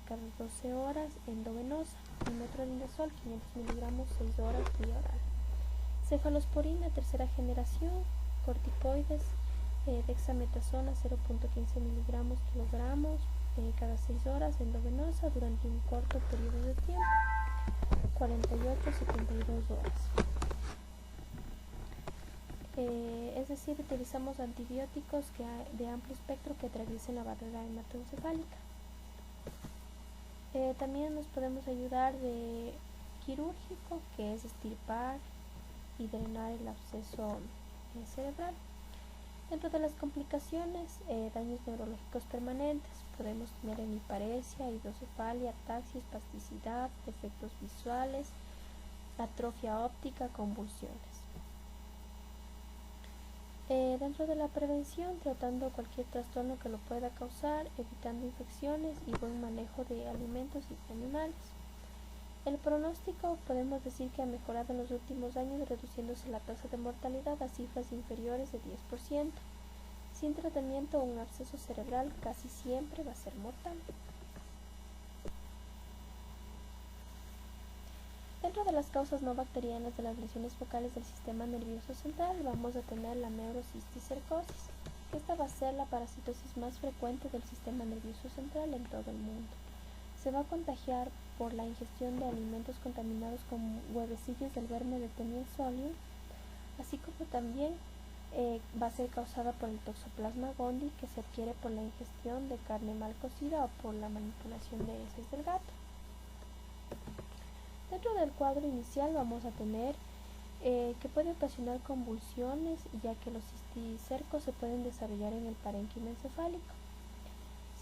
cada 12 horas, endovenosa, y metronidazol, 500 miligramos, 6 horas, vía oral. Cefalosporina, tercera generación, corticoides, dexametasona, 0.15 miligramos kilogramos, cada 6 horas, endovenosa, durante un corto periodo de tiempo, 48-72 horas. Es decir, utilizamos antibióticos de amplio espectro que atraviesen la barrera hematoencefálica. También nos podemos ayudar de quirúrgico, que es extirpar y drenar el absceso cerebral. Dentro de las complicaciones, daños neurológicos permanentes, podemos tener hemiparesia, hidrocefalia, ataxia, espasticidad, defectos visuales, atrofia óptica, convulsiones. Dentro de la prevención, tratando cualquier trastorno que lo pueda causar, evitando infecciones y buen manejo de alimentos y animales. El pronóstico podemos decir que ha mejorado en los últimos años, reduciéndose la tasa de mortalidad a cifras inferiores de 10%. Sin tratamiento, un absceso cerebral casi siempre va a ser mortal. Dentro de las causas no bacterianas de las lesiones focales del sistema nervioso central, vamos a tener la neurocisticercosis, que esta va a ser la parasitosis más frecuente del sistema nervioso central en todo el mundo. Se va a contagiar por la ingestión de alimentos contaminados con huevecillos del verme de Teniel solium, así como también va a ser causada por el Toxoplasma gondii, que se adquiere por la ingestión de carne mal cocida o por la manipulación de heces del gato. Dentro del cuadro inicial vamos a tener que puede ocasionar convulsiones, ya que los cisticercos se pueden desarrollar en el parénquima encefálico.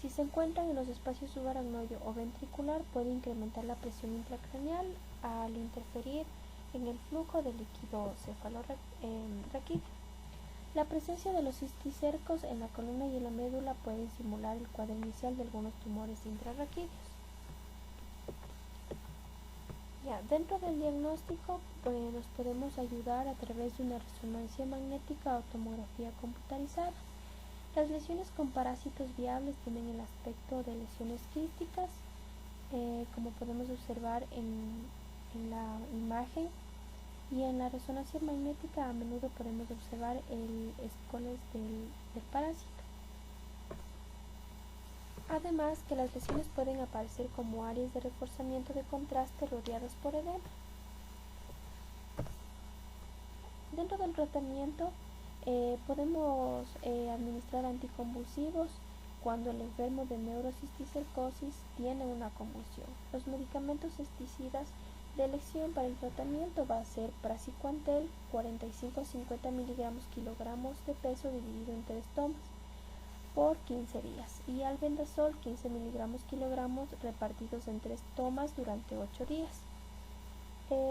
Si se encuentran en los espacios subaracnoideo o ventricular, puede incrementar la presión intracraneal al interferir en el flujo de líquido cefalorraquídeo. La presencia de los cisticercos en la columna y en la médula puede simular el cuadro inicial de algunos tumores intrarraquídeos. Dentro del diagnóstico, nos podemos ayudar a través de una resonancia magnética o tomografía computarizada. Las lesiones con parásitos viables tienen el aspecto de lesiones quísticas, como podemos observar en la imagen, y en la resonancia magnética a menudo podemos observar el escoles del parásito. Además, que las lesiones pueden aparecer como áreas de reforzamiento de contraste rodeadas por edema. Dentro del tratamiento, podemos administrar anticonvulsivos cuando el enfermo de neurocisticercosis tiene una convulsión. Los medicamentos cesticidas de elección para el tratamiento va a ser praziquantel, 45 a 50 miligramos kilogramos de peso dividido en 3 tomas por 15 días, y albendazol, 15 miligramos kilogramos repartidos en 3 tomas durante 8 días.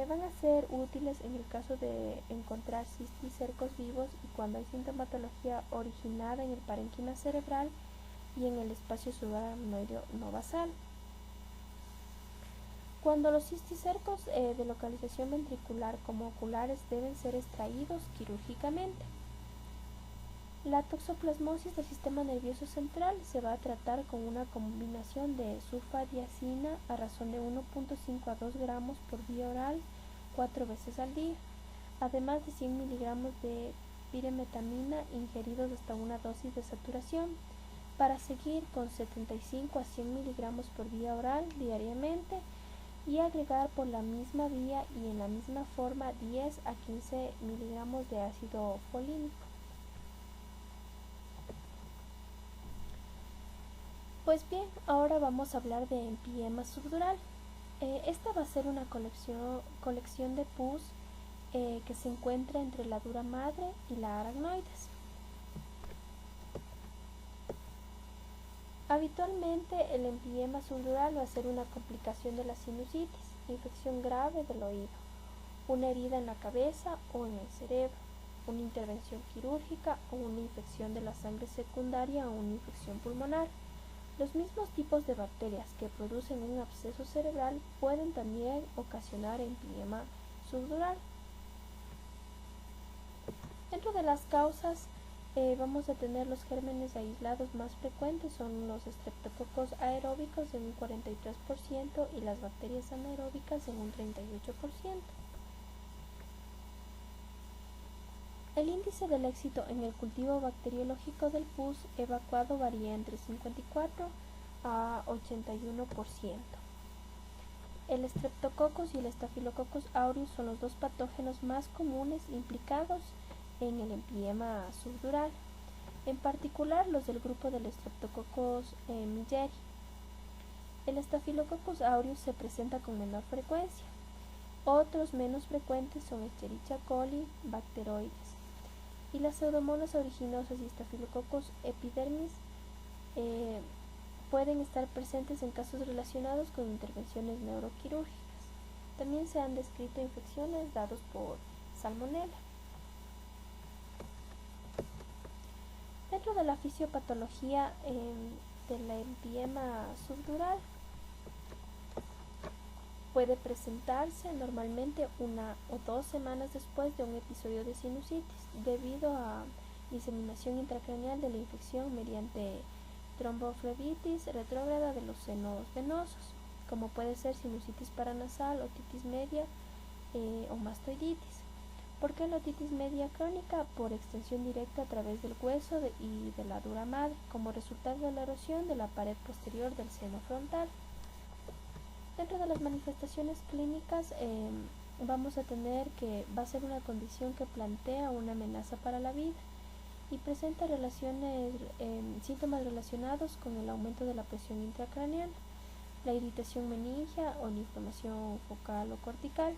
Van a ser útiles en el caso de encontrar cisticercos vivos y cuando hay sintomatología originada en el parénquima cerebral y en el espacio subaracnoideo no basal. Cuando los cisticercos de localización ventricular como oculares deben ser extraídos quirúrgicamente. La toxoplasmosis del sistema nervioso central se va a tratar con una combinación de sulfadiazina a razón de 1.5 a 2 gramos por vía oral 4 veces al día, además de 100 miligramos de piremetamina ingeridos hasta una dosis de saturación, para seguir con 75 a 100 miligramos por vía oral diariamente y agregar por la misma vía y en la misma forma 10 a 15 miligramos de ácido folínico. Pues bien, ahora vamos a hablar de empiema subdural. Esta va a ser una colección de pus que se encuentra entre la dura madre y la aracnoides. Habitualmente el empiema subdural va a ser una complicación de la sinusitis. infección grave del oído, una herida en la cabeza o en el cerebro, una intervención quirúrgica o una infección de la sangre secundaria o una infección pulmonar. Los mismos tipos de bacterias que producen un absceso cerebral pueden también ocasionar empiema subdural. Dentro de las causas vamos a tener los gérmenes aislados más frecuentes, son los estreptococos aeróbicos en un 43% y las bacterias anaeróbicas en un 38%. El índice del éxito en el cultivo bacteriológico del pus evacuado varía entre 54 a 81%. El Streptococcus y el Staphylococcus aureus son los dos patógenos más comunes implicados en el empiema subdural, en particular los del grupo del Streptococcus milleri. El Staphylococcus aureus se presenta con menor frecuencia. Otros menos frecuentes son Escherichia coli, Bacteroides, y las pseudomonas originosas y Staphylococcus epidermis pueden estar presentes en casos relacionados con intervenciones neuroquirúrgicas. También se han descrito infecciones dadas por salmonella. Dentro de la fisiopatología de la empiema subdural puede presentarse normalmente 1 o 2 semanas después de un episodio de sinusitis debido a diseminación intracraneal de la infección mediante tromboflebitis retrógrada de los senos venosos, como puede ser sinusitis paranasal, otitis media o mastoiditis. ¿Por qué la otitis media crónica? Por extensión directa a través del hueso y de la dura madre, como resultado de la erosión de la pared posterior del seno frontal. Dentro de las manifestaciones clínicas vamos a tener que va a ser una condición que plantea una amenaza para la vida y presenta síntomas relacionados con el aumento de la presión intracraneal, la irritación meningea o la inflamación focal o cortical,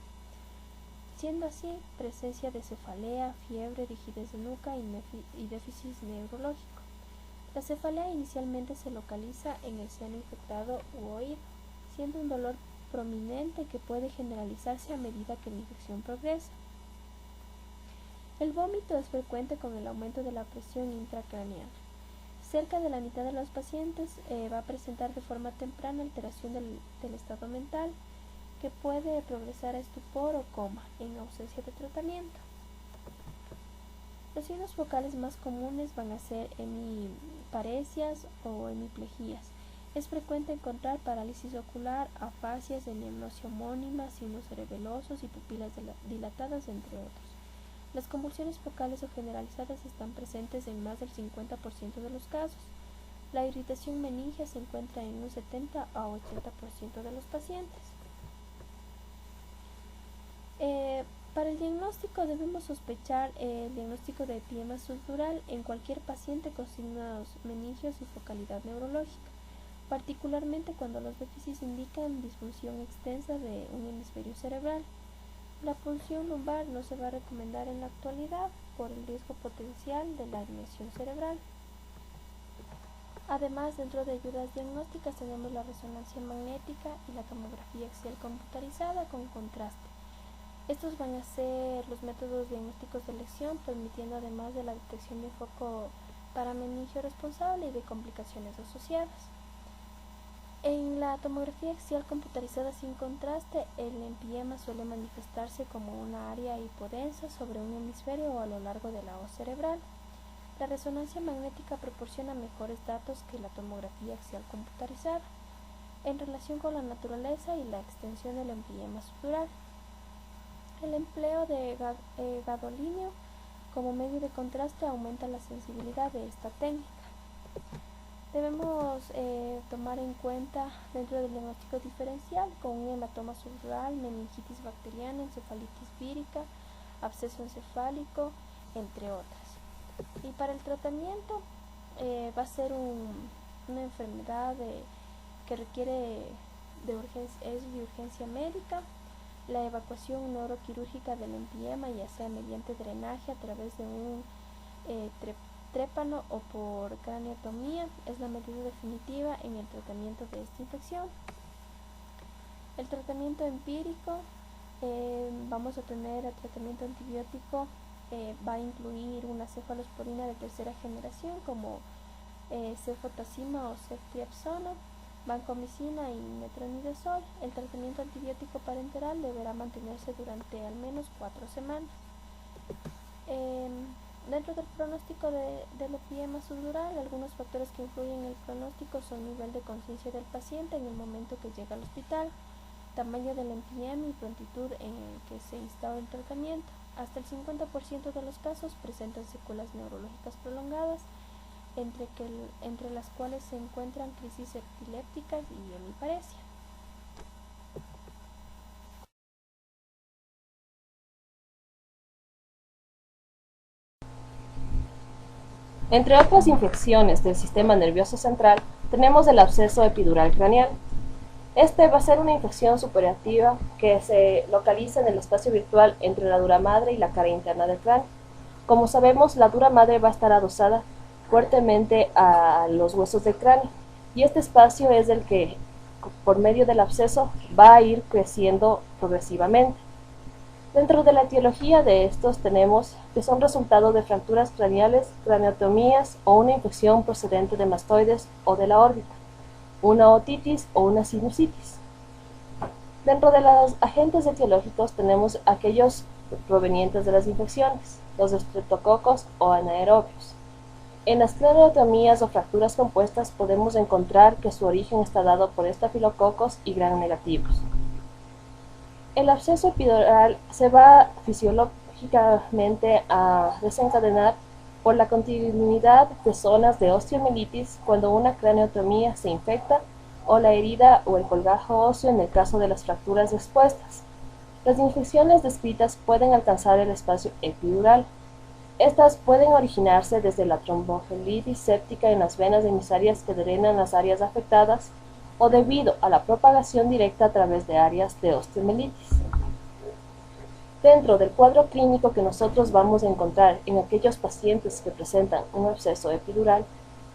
siendo así presencia de cefalea, fiebre, rigidez de nuca y déficit neurológico. La cefalea inicialmente se localiza en el seno infectado u oído, siendo un dolor prominente que puede generalizarse a medida que la infección progresa. El vómito es frecuente con el aumento de la presión intracraneal. Cerca de la mitad de los pacientes va a presentar de forma temprana alteración del estado mental, que puede progresar a estupor o coma en ausencia de tratamiento. Los signos focales más comunes van a ser hemiparesias o hemiplejías. Es frecuente encontrar parálisis ocular, afasias, anemnosia homónima, signos cerebelosos y pupilas dilatadas, entre otros. Las convulsiones focales o generalizadas están presentes en más del 50% de los casos. La irritación meningea se encuentra en un 70 a 80% de los pacientes. Para el diagnóstico debemos sospechar el diagnóstico de empiema subdural en cualquier paciente con signos meningios y focalidad neurológica, particularmente cuando los déficits indican disfunción extensa de un hemisferio cerebral. La punción lumbar no se va a recomendar en la actualidad por el riesgo potencial de la lesión cerebral. Además, dentro de ayudas diagnósticas tenemos la resonancia magnética y la tomografía axial computarizada con contraste. Estos van a ser los métodos diagnósticos de elección, permitiendo además de la detección de foco parameningio responsable y de complicaciones asociadas. En la tomografía axial computarizada sin contraste, el empiema suele manifestarse como una área hipodensa sobre un hemisferio o a lo largo de la hoz cerebral. La resonancia magnética proporciona mejores datos que la tomografía axial computarizada en relación con la naturaleza y la extensión del empiema subdural. El empleo de gadolínio como medio de contraste aumenta la sensibilidad de esta técnica. Debemos tomar en cuenta dentro del diagnóstico diferencial con un hematoma subdural, meningitis bacteriana, encefalitis vírica, absceso encefálico, entre otras. Y para el tratamiento va a ser una enfermedad que requiere de urgencia médica, la evacuación neuroquirúrgica del empiema, ya sea mediante drenaje a través de un trépano o por craneotomía, es la medida definitiva en el tratamiento de esta infección. El tratamiento empírico, vamos a tener el tratamiento antibiótico, va a incluir una cefalosporina de tercera generación como cefotacima o ceftriaxona, vancomicina y metronidazol. El tratamiento antibiótico parenteral deberá mantenerse durante al menos 4 semanas. Dentro del pronóstico del epiema subdural, algunos factores que influyen en el pronóstico son nivel de conciencia del paciente en el momento que llega al hospital, tamaño del epiema y prontitud en el que se instaura el tratamiento. Hasta el 50% de los casos presentan secuelas neurológicas prolongadas, entre las cuales se encuentran crisis epilépticas y hemiparesia. Entre otras infecciones del sistema nervioso central, tenemos el absceso epidural craneal. Este va a ser una infección supurativa que se localiza en el espacio virtual entre la dura madre y la cara interna del cráneo. Como sabemos, la dura madre va a estar adosada fuertemente a los huesos del cráneo y este espacio es el que, por medio del absceso, va a ir creciendo progresivamente. Dentro de la etiología de estos tenemos que son resultado de fracturas craneales, craneotomías o una infección procedente de mastoides o de la órbita, una otitis o una sinusitis. Dentro de los agentes etiológicos tenemos aquellos provenientes de las infecciones, los estreptococos o anaerobios. En las craneotomías o fracturas compuestas podemos encontrar que su origen está dado por estafilococos y gram negativos. El absceso epidural se va fisiológicamente a desencadenar por la continuidad de zonas de osteomielitis cuando una craneotomía se infecta o la herida o el colgajo óseo en el caso de las fracturas expuestas. Las infecciones descritas pueden alcanzar el espacio epidural. Estas pueden originarse desde la tromboflebitis séptica en las venas emisarias que drenan las áreas afectadas o debido a la propagación directa a través de áreas de osteomielitis. Dentro del cuadro clínico que nosotros vamos a encontrar en aquellos pacientes que presentan un absceso epidural,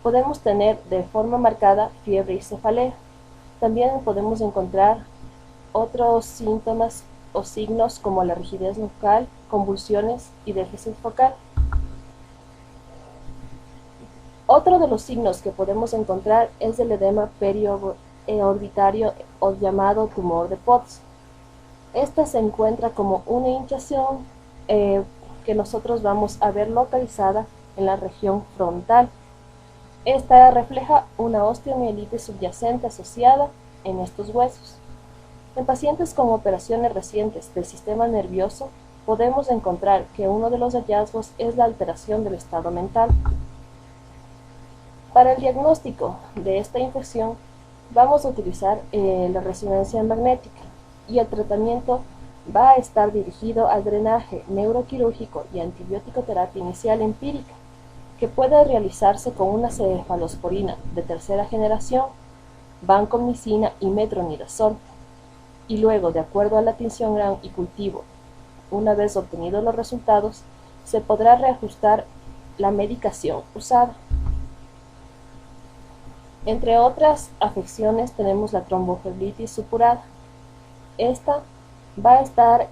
podemos tener de forma marcada fiebre y cefalea. También podemos encontrar otros síntomas o signos como la rigidez nucal, convulsiones y déficit focal. Otro de los signos que podemos encontrar es el edema periorbitario o llamado tumor de Potts. Esta se encuentra como una hinchazón que nosotros vamos a ver localizada en la región frontal. Esta refleja una osteomielitis subyacente asociada en estos huesos. En pacientes con operaciones recientes del sistema nervioso, podemos encontrar que uno de los hallazgos es la alteración del estado mental. Para el diagnóstico de esta infección, vamos a utilizar la resonancia magnética y el tratamiento va a estar dirigido al drenaje neuroquirúrgico y antibiótico terapia inicial empírica, que puede realizarse con una cefalosporina de tercera generación, vancomicina y metronidazol, y luego, de acuerdo a la tinción gram y cultivo, una vez obtenidos los resultados, se podrá reajustar la medicación usada. Entre otras afecciones tenemos la tromboflebitis supurada. Esta va a estar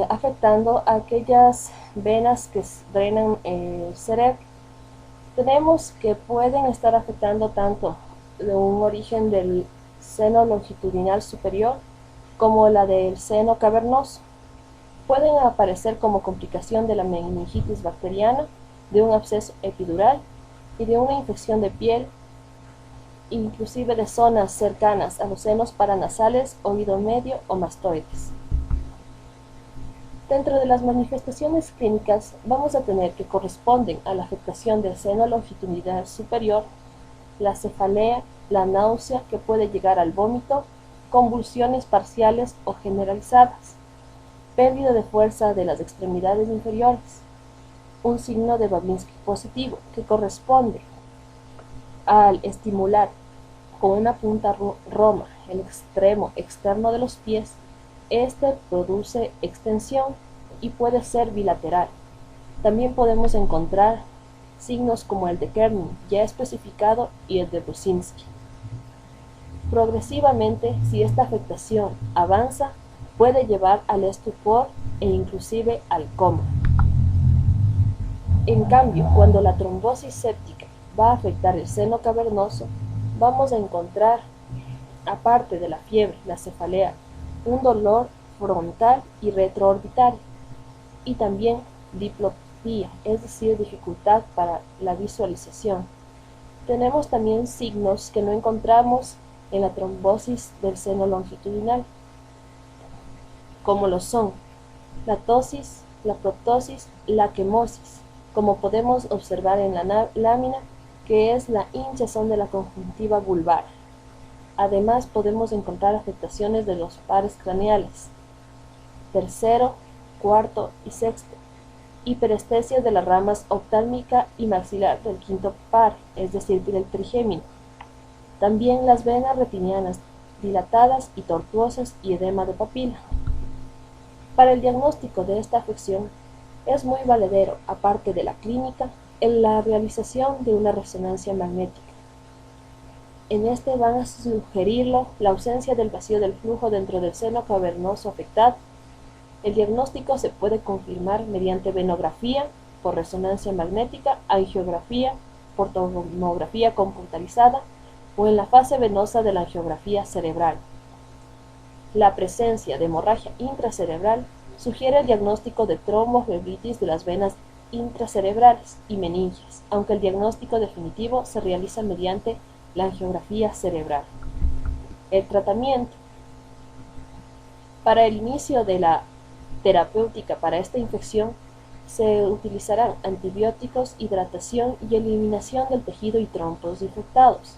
afectando a aquellas venas que drenan el cerebro. Tenemos que pueden estar afectando tanto de un origen del seno longitudinal superior como la del seno cavernoso. Pueden aparecer como complicación de la meningitis bacteriana, de un absceso epidural y de una infección de piel, inclusive de zonas cercanas a los senos paranasales, oído medio o mastoides. Dentro de las manifestaciones clínicas vamos a tener que corresponden a la afectación del seno longitudinal superior, la cefalea, la náusea que puede llegar al vómito, convulsiones parciales o generalizadas, pérdida de fuerza de las extremidades inferiores, un signo de Babinski positivo que corresponde al estimular con una punta roma el extremo externo de los pies. Este produce extensión y puede ser bilateral. También podemos encontrar signos como el de Kerning ya especificado y el de Brusinski. Progresivamente, si esta afectación avanza, puede llevar al estupor e inclusive al coma. En cambio, cuando la trombosis séptica va a afectar el seno cavernoso, vamos a encontrar, aparte de la fiebre, la cefalea, un dolor frontal y retroorbitario, y también diplopía, es decir, dificultad para la visualización. Tenemos también signos que no encontramos en la trombosis del seno longitudinal, como lo son la tosis, la proptosis, la quemosis, como podemos observar en la lámina, que es la hinchazón de la conjuntiva vulvar. Además, podemos encontrar afectaciones de los pares craneales, tercero, cuarto y sexto, hiperestesia de las ramas oftálmica y maxilar del quinto par, es decir, del trigémino. También las venas retinianas dilatadas y tortuosas y edema de papila. Para el diagnóstico de esta afección es muy valedero, aparte de la clínica, en la realización de una resonancia magnética. En este van a sugerirlo la ausencia del vacío del flujo dentro del seno cavernoso afectado. El diagnóstico se puede confirmar mediante venografía, por resonancia magnética, angiografía, por tomografía computarizada o en la fase venosa de la angiografía cerebral. La presencia de hemorragia intracerebral sugiere el diagnóstico de tromboflebitis de las venas intracerebrales y meningias, aunque el diagnóstico definitivo se realiza mediante la angiografía cerebral. El tratamiento. Para el inicio de la terapéutica para esta infección se utilizarán antibióticos, hidratación y eliminación del tejido y trombos infectados.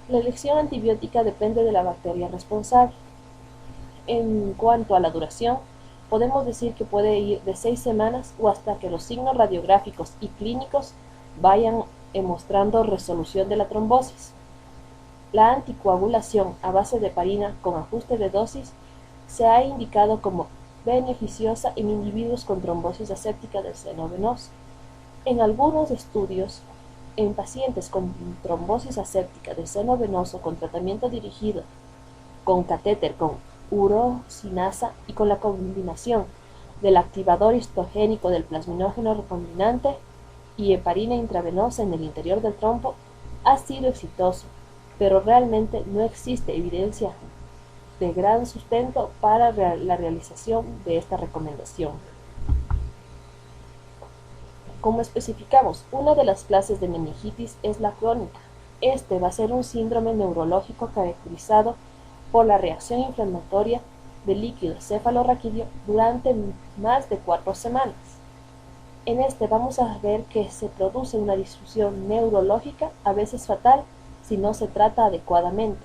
La elección antibiótica depende de la bacteria responsable. En cuanto a la duración, podemos decir que puede ir de 6 semanas o hasta que los signos radiográficos y clínicos vayan mostrando resolución de la trombosis. La anticoagulación a base de heparina con ajuste de dosis se ha indicado como beneficiosa en individuos con trombosis aséptica del seno venoso. En algunos estudios, en pacientes con trombosis aséptica del seno venoso con tratamiento dirigido con catéter con urosinasa y con la combinación del activador histogénico del plasminógeno recombinante y heparina intravenosa en el interior del trombo, ha sido exitoso, pero realmente no existe evidencia de gran sustento para la realización de esta recomendación. Como especificamos, una de las clases de meningitis es la crónica. Este va a ser un síndrome neurológico caracterizado por la reacción inflamatoria del líquido cefalorraquídeo durante más de 4 semanas. En este vamos a ver que se produce una disfunción neurológica, a veces fatal, si no se trata adecuadamente.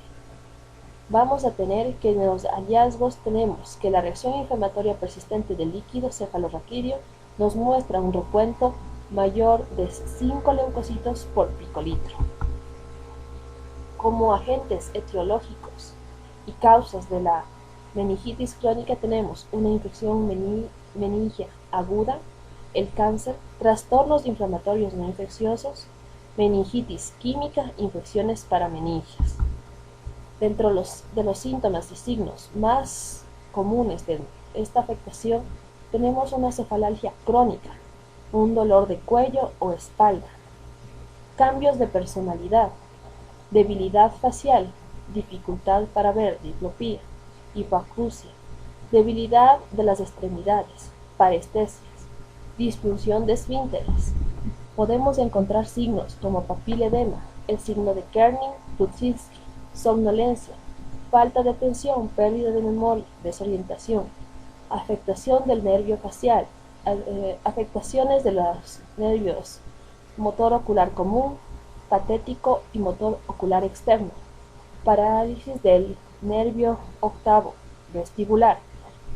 Vamos a tener que en los hallazgos tenemos que la reacción inflamatoria persistente del líquido cefalorraquídeo nos muestra un recuento mayor de 5 leucocitos por picolitro. Como agentes etiológicos y causas de la meningitis crónica tenemos una infección meningia aguda, el cáncer, trastornos inflamatorios no infecciosos, meningitis química, infecciones parameningias. Dentro de los síntomas y signos más comunes de esta afectación tenemos una cefalalgia crónica, un dolor de cuello o espalda, cambios de personalidad, debilidad facial, dificultad para ver, diplopía, hipoacusia, debilidad de las extremidades, parestesias, disfunción de esfínteres. Podemos encontrar signos como papiledema, el signo de Kerning-Rudzinski, somnolencia, falta de atención, pérdida de memoria, desorientación, afectación del nervio facial, afectaciones de los nervios motor ocular común, patético y motor ocular externo, parálisis del nervio octavo vestibular,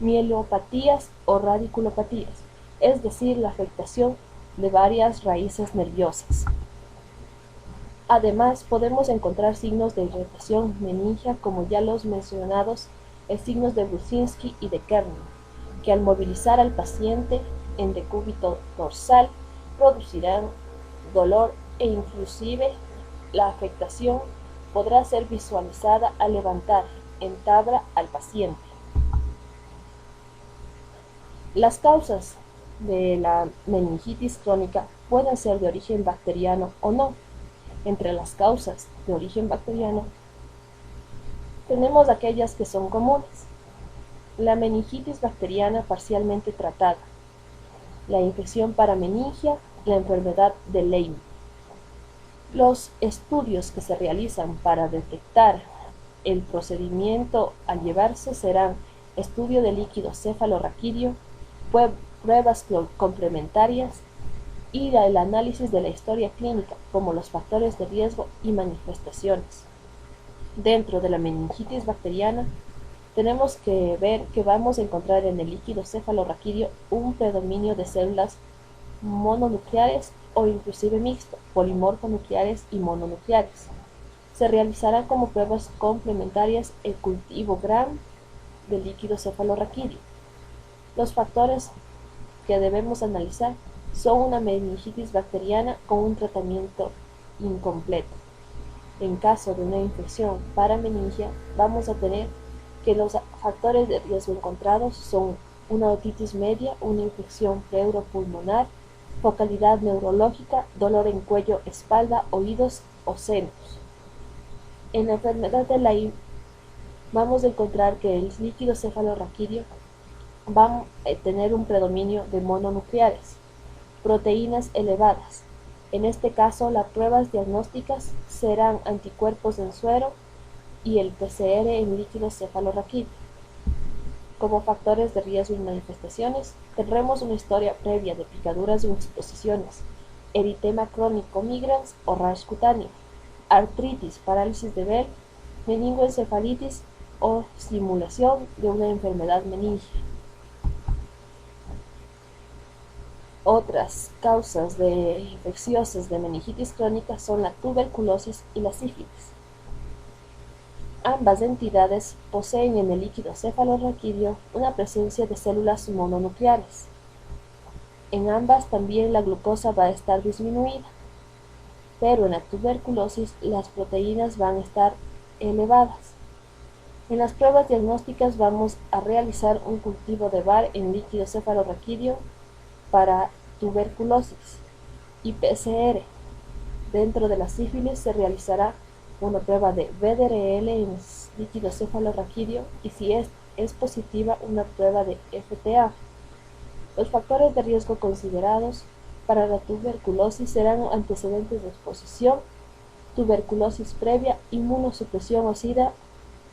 mielopatías o radiculopatías, es decir, la afectación de varias raíces nerviosas. Además, podemos encontrar signos de irritación meningia como ya los mencionados, signos de Rudzinski y de Kerning, que al movilizar al paciente en decúbito dorsal producirán dolor e inclusive la afectación podrá ser visualizada al levantar en tabla al paciente. Las causas de la meningitis crónica pueden ser de origen bacteriano o no. Entre las causas de origen bacteriano tenemos aquellas que son comunes. La meningitis bacteriana parcialmente tratada, la infección parameningia, la enfermedad de Lyme. Los estudios que se realizan para detectar el procedimiento a llevarse serán estudio de líquido cefalorraquídeo, pruebas complementarias y el análisis de la historia clínica, como los factores de riesgo y manifestaciones. Dentro de la meningitis bacteriana, tenemos que ver que vamos a encontrar en el líquido cefalorraquídeo un predominio de células mononucleares o inclusive mixto, polimorfonucleares y mononucleares. Se realizarán como pruebas complementarias el cultivo Gram del líquido cefalorraquídeo. Los factores que debemos analizar son una meningitis bacteriana con un tratamiento incompleto. En caso de una infección parameningia, vamos a tener que los factores de riesgo encontrados son una otitis media, una infección pleuropulmonar, focalidad neurológica, dolor en cuello, espalda, oídos o senos. En la enfermedad de Lyme vamos a encontrar que el líquido cefalorraquídeo va a tener un predominio de mononucleares, proteínas elevadas. En este caso, las pruebas diagnósticas serán anticuerpos en suero y el PCR en líquido cefalorraquídeo. Como factores de riesgo y manifestaciones, tendremos una historia previa de picaduras o exposiciones, eritema crónico migrans o rash cutáneo, artritis, parálisis de Bell, meningoencefalitis o simulación de una enfermedad meningia. Otras causas infecciosas de meningitis crónica son la tuberculosis y la sífilis. Ambas entidades poseen en el líquido cefalorraquídeo una presencia de células mononucleares. En ambas también la glucosa va a estar disminuida, pero en la tuberculosis las proteínas van a estar elevadas. En las pruebas diagnósticas vamos a realizar un cultivo de VAR en líquido cefalorraquídeo para tuberculosis y PCR. Dentro de la sífilis se realizará una prueba de VDRL en líquido cefalorraquídeo y si es positiva una prueba de FTA. Los factores de riesgo considerados para la tuberculosis serán antecedentes de exposición, tuberculosis previa, inmunosupresión o SIDA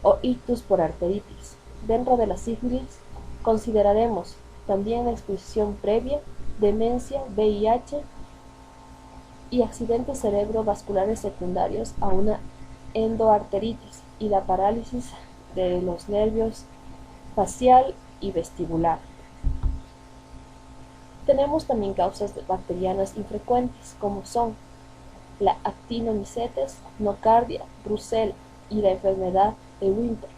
o ictus por arteritis. Dentro de la sífilis consideraremos también la exposición previa, demencia, VIH y accidentes cerebrovasculares secundarios a una endoarteritis y la parálisis de los nervios facial y vestibular. Tenemos también causas bacterianas infrecuentes como son la actinomycetes, nocardia, brucella y la enfermedad de Winter.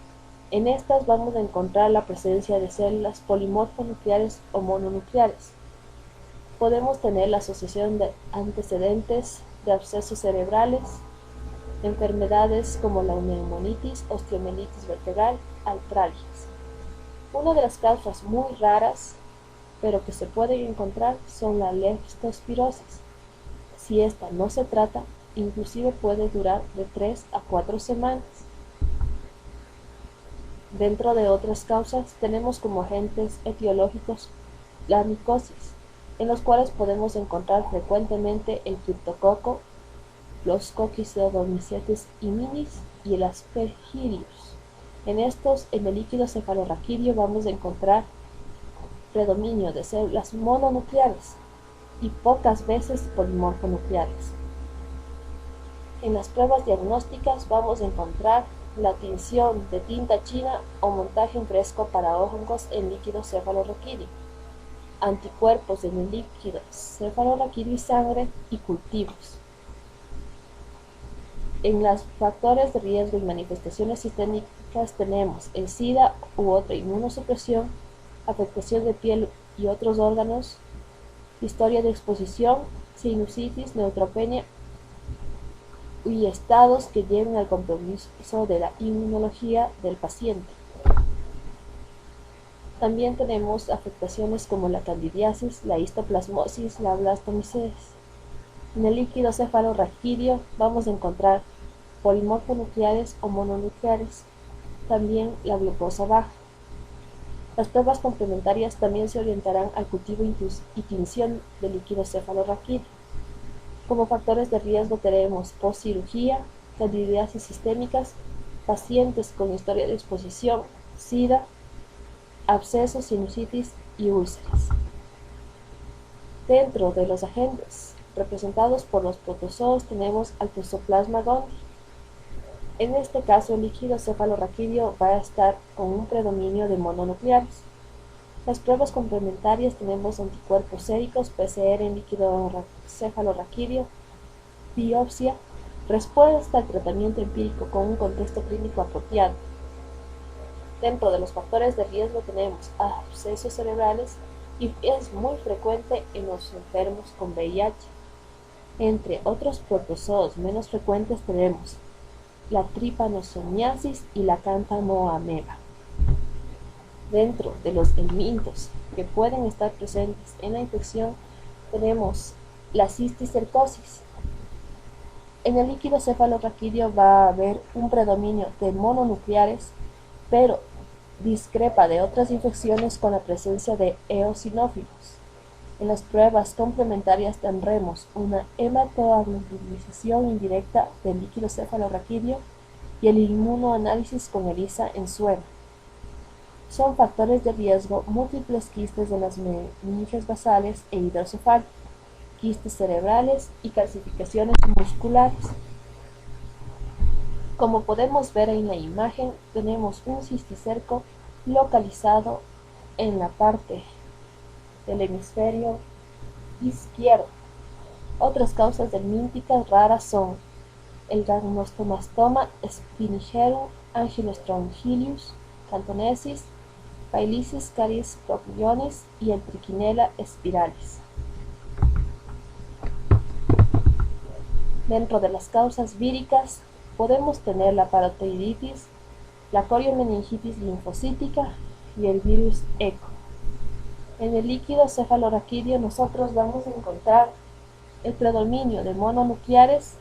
En estas vamos a encontrar la presencia de células polimorfonucleares o mononucleares. Podemos tener la asociación de antecedentes de abscesos cerebrales, enfermedades como la neumonitis, osteomielitis vertebral, artralgias. Una de las causas muy raras, pero que se pueden encontrar, son la leptospirosis. Si esta no se trata, inclusive puede durar de 3 a 4 semanas. Dentro de otras causas tenemos como agentes etiológicos la micosis, en los cuales podemos encontrar frecuentemente el criptococo, los Cocciodomycetes iminis y el Aspergillus. En estos, en el líquido cefalorraquídeo vamos a encontrar predominio de células mononucleares y pocas veces polimorfonucleares. En las pruebas diagnósticas vamos a encontrar la tinción de tinta china o montaje en fresco para hongos en líquido cefalorraquídeo, anticuerpos en el líquido cefalorraquídeo y sangre y cultivos. En los factores de riesgo y manifestaciones sistémicas tenemos el SIDA u otra inmunosupresión, afectación de piel y otros órganos, historia de exposición, sinusitis, neutropenia y estados que lleven al compromiso de la inmunología del paciente. También tenemos afectaciones como la candidiasis, la histoplasmosis, la blastomicesis. En el líquido cefalorraquídeo vamos a encontrar polimorfonucleares o mononucleares, también la glucosa baja. Las pruebas complementarias también se orientarán al cultivo y tinción del líquido cefalorraquídeo. Como factores de riesgo tenemos postcirugía, candidiasis sistémicas, pacientes con historia de exposición, SIDA, abscesos, sinusitis y úlceras. Dentro de los agentes representados por los protozoos tenemos al Toxoplasma gondii. En este caso, el líquido cefalorraquídeo va a estar con un predominio de mononucleares. Las pruebas complementarias tenemos anticuerpos séricos, PCR en líquido cefalorraquídeo, biopsia, respuesta al tratamiento empírico con un contexto clínico apropiado. Dentro de los factores de riesgo tenemos abscesos cerebrales y es muy frecuente en los enfermos con VIH. Entre otros protozoos menos frecuentes tenemos la trypanosomiasis y la cántamoameba. Dentro de los helmintos que pueden estar presentes en la infección tenemos la cisticercosis. En el líquido cefalorraquídeo va a haber un predominio de mononucleares, pero discrepa de otras infecciones con la presencia de eosinófilos. En las pruebas complementarias tendremos una hematoaglobulinización indirecta del líquido cefalorraquídeo y el inmunoanálisis con ELISA en suero. Son factores de riesgo múltiples quistes de las meninges basales e hidrocefálicos, quistes cerebrales y calcificaciones musculares. Como podemos ver en la imagen, tenemos un cisticerco localizado en la parte del hemisferio izquierdo. Otras causas helmínticas raras son el ganostomatoma spinigerum, Ankylostrongylius cantonensis, Phyllis caries propionis y el Trichinella spiralis. Dentro de las causas víricas podemos tener la parotiditis, la coriomeningitis linfocítica y el virus ECO. En el líquido cefalorraquídeo nosotros vamos a encontrar el predominio de mononucleares.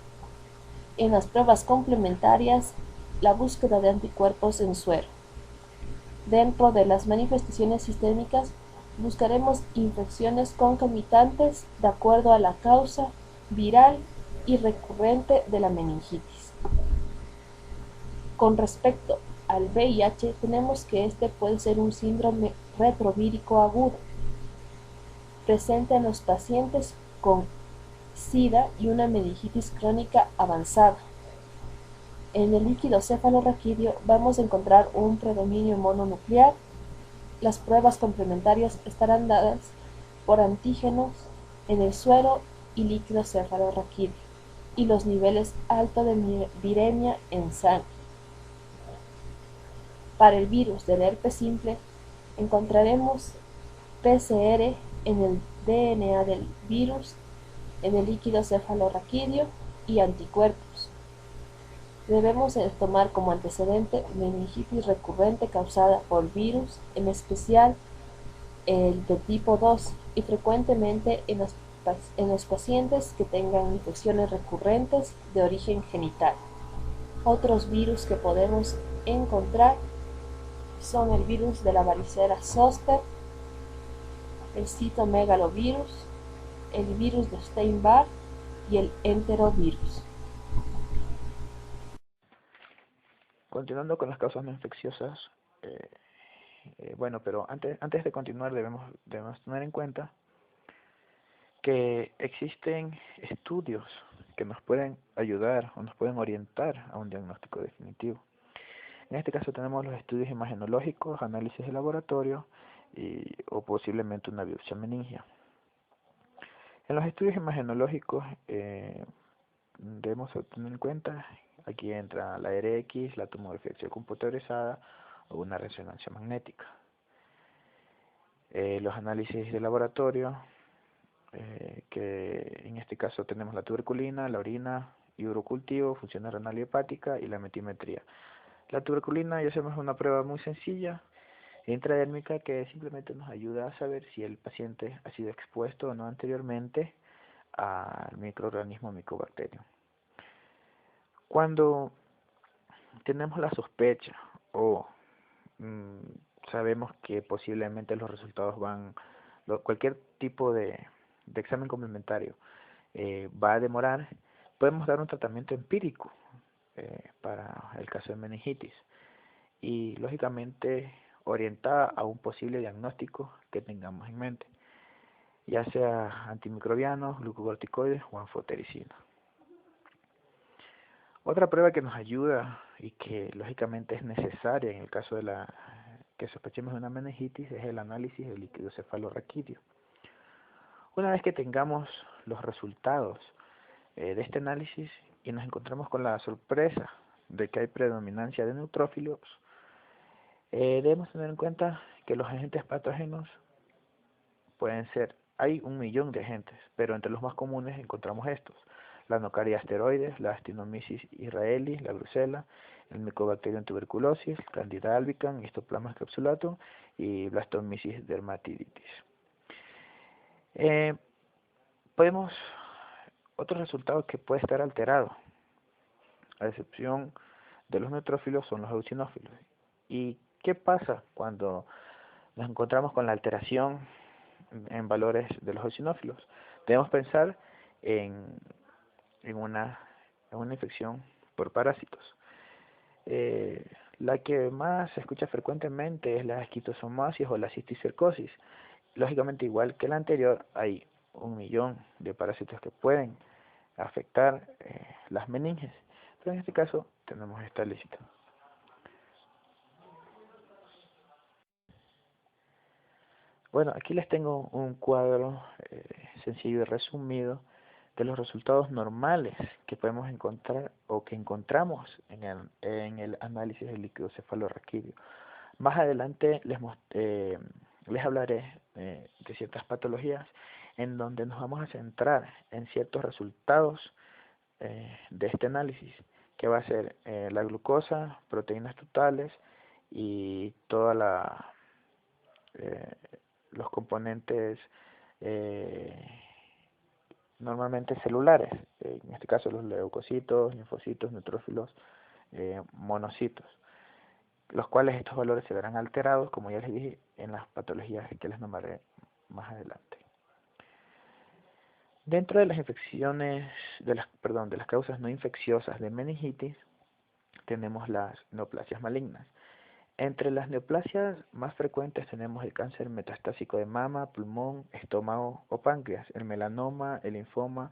En las pruebas complementarias, la búsqueda de anticuerpos en suero. Dentro de las manifestaciones sistémicas, buscaremos infecciones concomitantes de acuerdo a la causa viral y recurrente de la meningitis. Con respecto al VIH, tenemos que este puede ser un síndrome retrovírico agudo, presente en los pacientes con SIDA y una meningitis crónica avanzada. En el líquido cefalorraquídeo vamos a encontrar un predominio mononuclear. Las pruebas complementarias estarán dadas por antígenos en el suero y líquido cefalorraquídeo y los niveles altos de viremia en sangre. Para el virus del herpes simple encontraremos PCR en el DNA del virus, en el líquido cefalorraquídeo y anticuerpos. Debemos tomar como antecedente meningitis recurrente causada por virus, en especial el de tipo 2 y frecuentemente en los pacientes que tengan infecciones recurrentes de origen genital. Otros virus que podemos encontrar son el virus de la varicela zoster, el citomegalovirus, el virus de Epstein-Barr y el enterovirus. Continuando con las causas no infecciosas, bueno, pero antes de continuar debemos tener en cuenta que existen estudios que nos pueden ayudar o nos pueden orientar a un diagnóstico definitivo. En este caso tenemos los estudios imagenológicos, análisis de laboratorio o posiblemente una biopsia meningia. En los estudios imagenológicos debemos tener en cuenta, aquí entra la RX, la tomografía axial computarizada o una resonancia magnética. Los análisis de laboratorio, que en este caso tenemos la tuberculina, la orina y urocultivo, función renal y hepática y la metimetría. La tuberculina ya sabemos es una prueba muy sencilla, intradérmica, que simplemente nos ayuda a saber si el paciente ha sido expuesto o no anteriormente al microorganismo micobacterio. Cuando tenemos la sospecha o sabemos que posiblemente los resultados cualquier tipo de examen complementario va a demorar, podemos dar un tratamiento empírico para el caso de meningitis y lógicamente orientada a un posible diagnóstico que tengamos en mente, ya sea antimicrobianos, glucocorticoides o anfotericina. Otra prueba que nos ayuda y que lógicamente es necesaria en el caso de que sospechemos de una meningitis es el análisis del líquido cefalorraquídeo. Una vez que tengamos los resultados de este análisis y nos encontramos con la sorpresa de que hay predominancia de neutrófilos, debemos tener en cuenta que los agentes patógenos hay 1 millón de agentes, pero entre los más comunes encontramos estos: la nocaria asteroides, la Actinomyces israelis, la brucela, el Mycobacterium tuberculosis, Candida albicans, Histoplasma capsulatum y Blastomyces dermatitis. Otro resultado que puede estar alterado, a excepción de los neutrófilos, son los eosinófilos. ¿Y qué pasa cuando nos encontramos con la alteración en valores de los eosinófilos? Debemos pensar en una infección por parásitos. La que más se escucha frecuentemente es la esquistosomiasis o la cisticercosis. Lógicamente, igual que la anterior, hay 1 millón de parásitos que pueden afectar las meninges, pero en este caso tenemos esta lista. Bueno, aquí les tengo un cuadro sencillo y resumido de los resultados normales que podemos encontrar o que encontramos en el análisis del líquido cefalorraquídeo. Más adelante les hablaré de ciertas patologías en donde nos vamos a centrar en ciertos resultados de este análisis, que va a ser la glucosa, proteínas totales y toda los componentes normalmente celulares, en este caso los leucocitos, linfocitos, neutrófilos, monocitos, los cuales estos valores se verán alterados, como ya les dije, en las patologías que les nombraré más adelante. Dentro de las infecciones, de las causas no infecciosas de meningitis, tenemos las neoplasias malignas. Entre las neoplasias más frecuentes tenemos el cáncer metastásico de mama, pulmón, estómago o páncreas, el melanoma, el linfoma,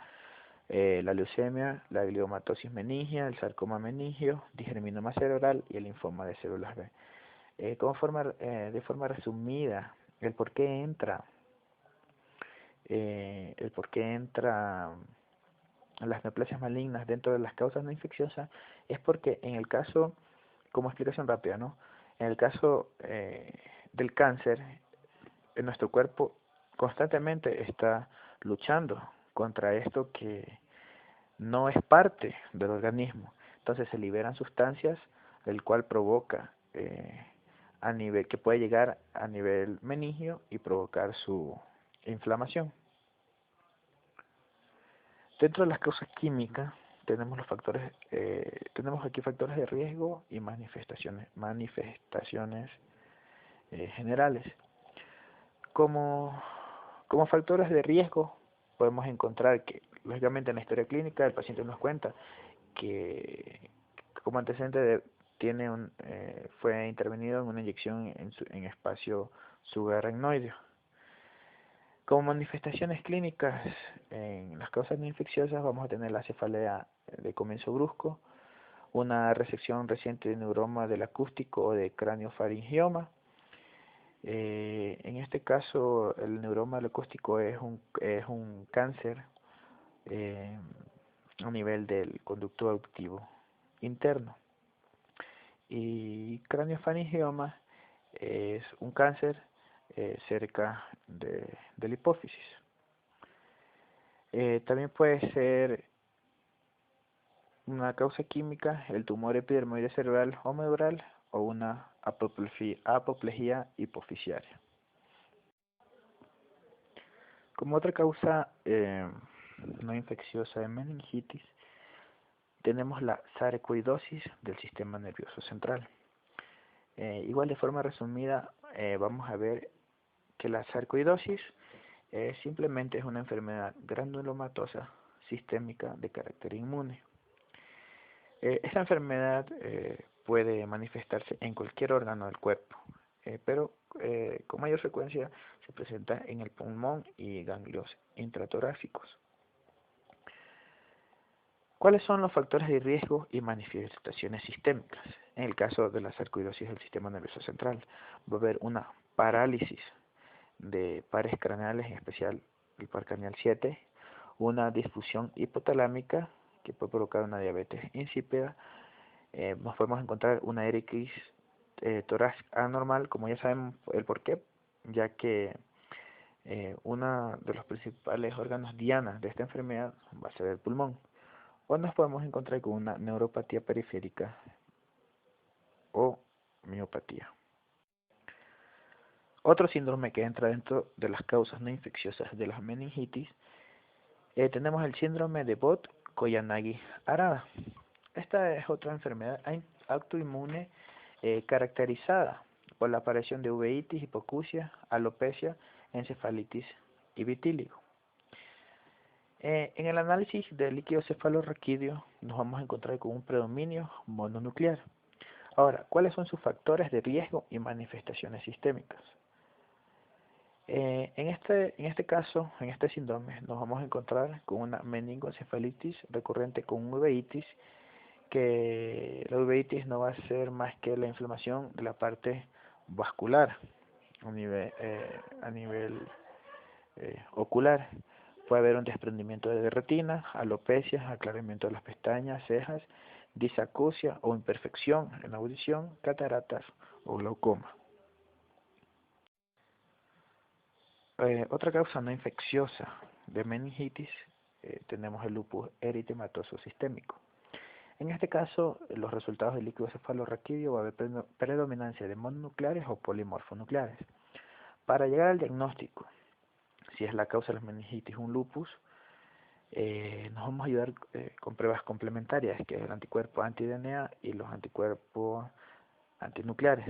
la leucemia, la gliomatosis meningia, el sarcoma meningio, digerminoma cerebral y el linfoma de células B. De forma resumida, el por qué entra las neoplasias malignas dentro de las causas no infecciosas es porque en el caso, como explicación rápida, ¿no? En el caso del cáncer, en nuestro cuerpo constantemente está luchando contra esto que no es parte del organismo. Entonces se liberan sustancias, el cual provoca que puede llegar a nivel meningio y provocar su inflamación. Dentro de las causas químicas tenemos aquí factores de riesgo y manifestaciones generales. Como factores de riesgo podemos encontrar que, lógicamente, en la historia clínica el paciente nos cuenta que como antecedente fue intervenido en una inyección en espacio subaracnoideo. Como manifestaciones clínicas en las causas no infecciosas vamos a tener la cefalea de comienzo brusco, una resección reciente de neuroma del acústico o de craniofaringioma. En este caso el neuroma del acústico es un cáncer a nivel del conducto auditivo interno. Y craniofaringioma es un cáncer cerca de la hipófisis. También puede ser una causa química, el tumor epidermoide cerebral o medular o una apoplejía hipoficiaria. Como otra causa no infecciosa de meningitis, tenemos la sarcoidosis del sistema nervioso central. Igual de forma resumida, vamos a ver que la sarcoidosis simplemente es una enfermedad granulomatosa sistémica de carácter inmune. Esta enfermedad puede manifestarse en cualquier órgano del cuerpo, pero con mayor frecuencia se presenta en el pulmón y ganglios intratorácicos. ¿Cuáles son los factores de riesgo y manifestaciones sistémicas? En el caso de la sarcoidosis del sistema nervioso central, va a haber una parálisis de pares craneales, en especial el par craneal 7, una disfunción hipotalámica que puede provocar una diabetes insípida. Nos podemos encontrar una erectis torácica anormal, como ya sabemos el porqué, ya que uno de los principales órganos diana de esta enfermedad va a ser el pulmón. O nos podemos encontrar con una neuropatía periférica o miopatía. Otro síndrome que entra dentro de las causas no infecciosas de la meningitis, tenemos el síndrome de Bott-Koyanagi-Arada. Esta es otra enfermedad autoinmune caracterizada por la aparición de uveitis, hipoacusia, alopecia, encefalitis y vitíligo. En el análisis del líquido cefalorraquídeo nos vamos a encontrar con un predominio mononuclear. Ahora, ¿cuáles son sus factores de riesgo y manifestaciones sistémicas? En este caso, en este síndrome, nos vamos a encontrar con una meningoencefalitis recurrente con uveitis, que la uveitis no va a ser más que la inflamación de la parte vascular a nivel ocular. Puede haber un desprendimiento de retina, alopecia, aclaramiento de las pestañas, cejas, disacusia o imperfección en la audición, cataratas o glaucoma. Otra causa no infecciosa de meningitis, tenemos el lupus eritematoso sistémico. En este caso, los resultados del líquido cefalorraquídeo va a haber predominancia de mononucleares o polimorfonucleares. Para llegar al diagnóstico, si es la causa de la meningitis un lupus, nos vamos a ayudar con pruebas complementarias, que es el anticuerpo anti-DNA y los anticuerpos antinucleares.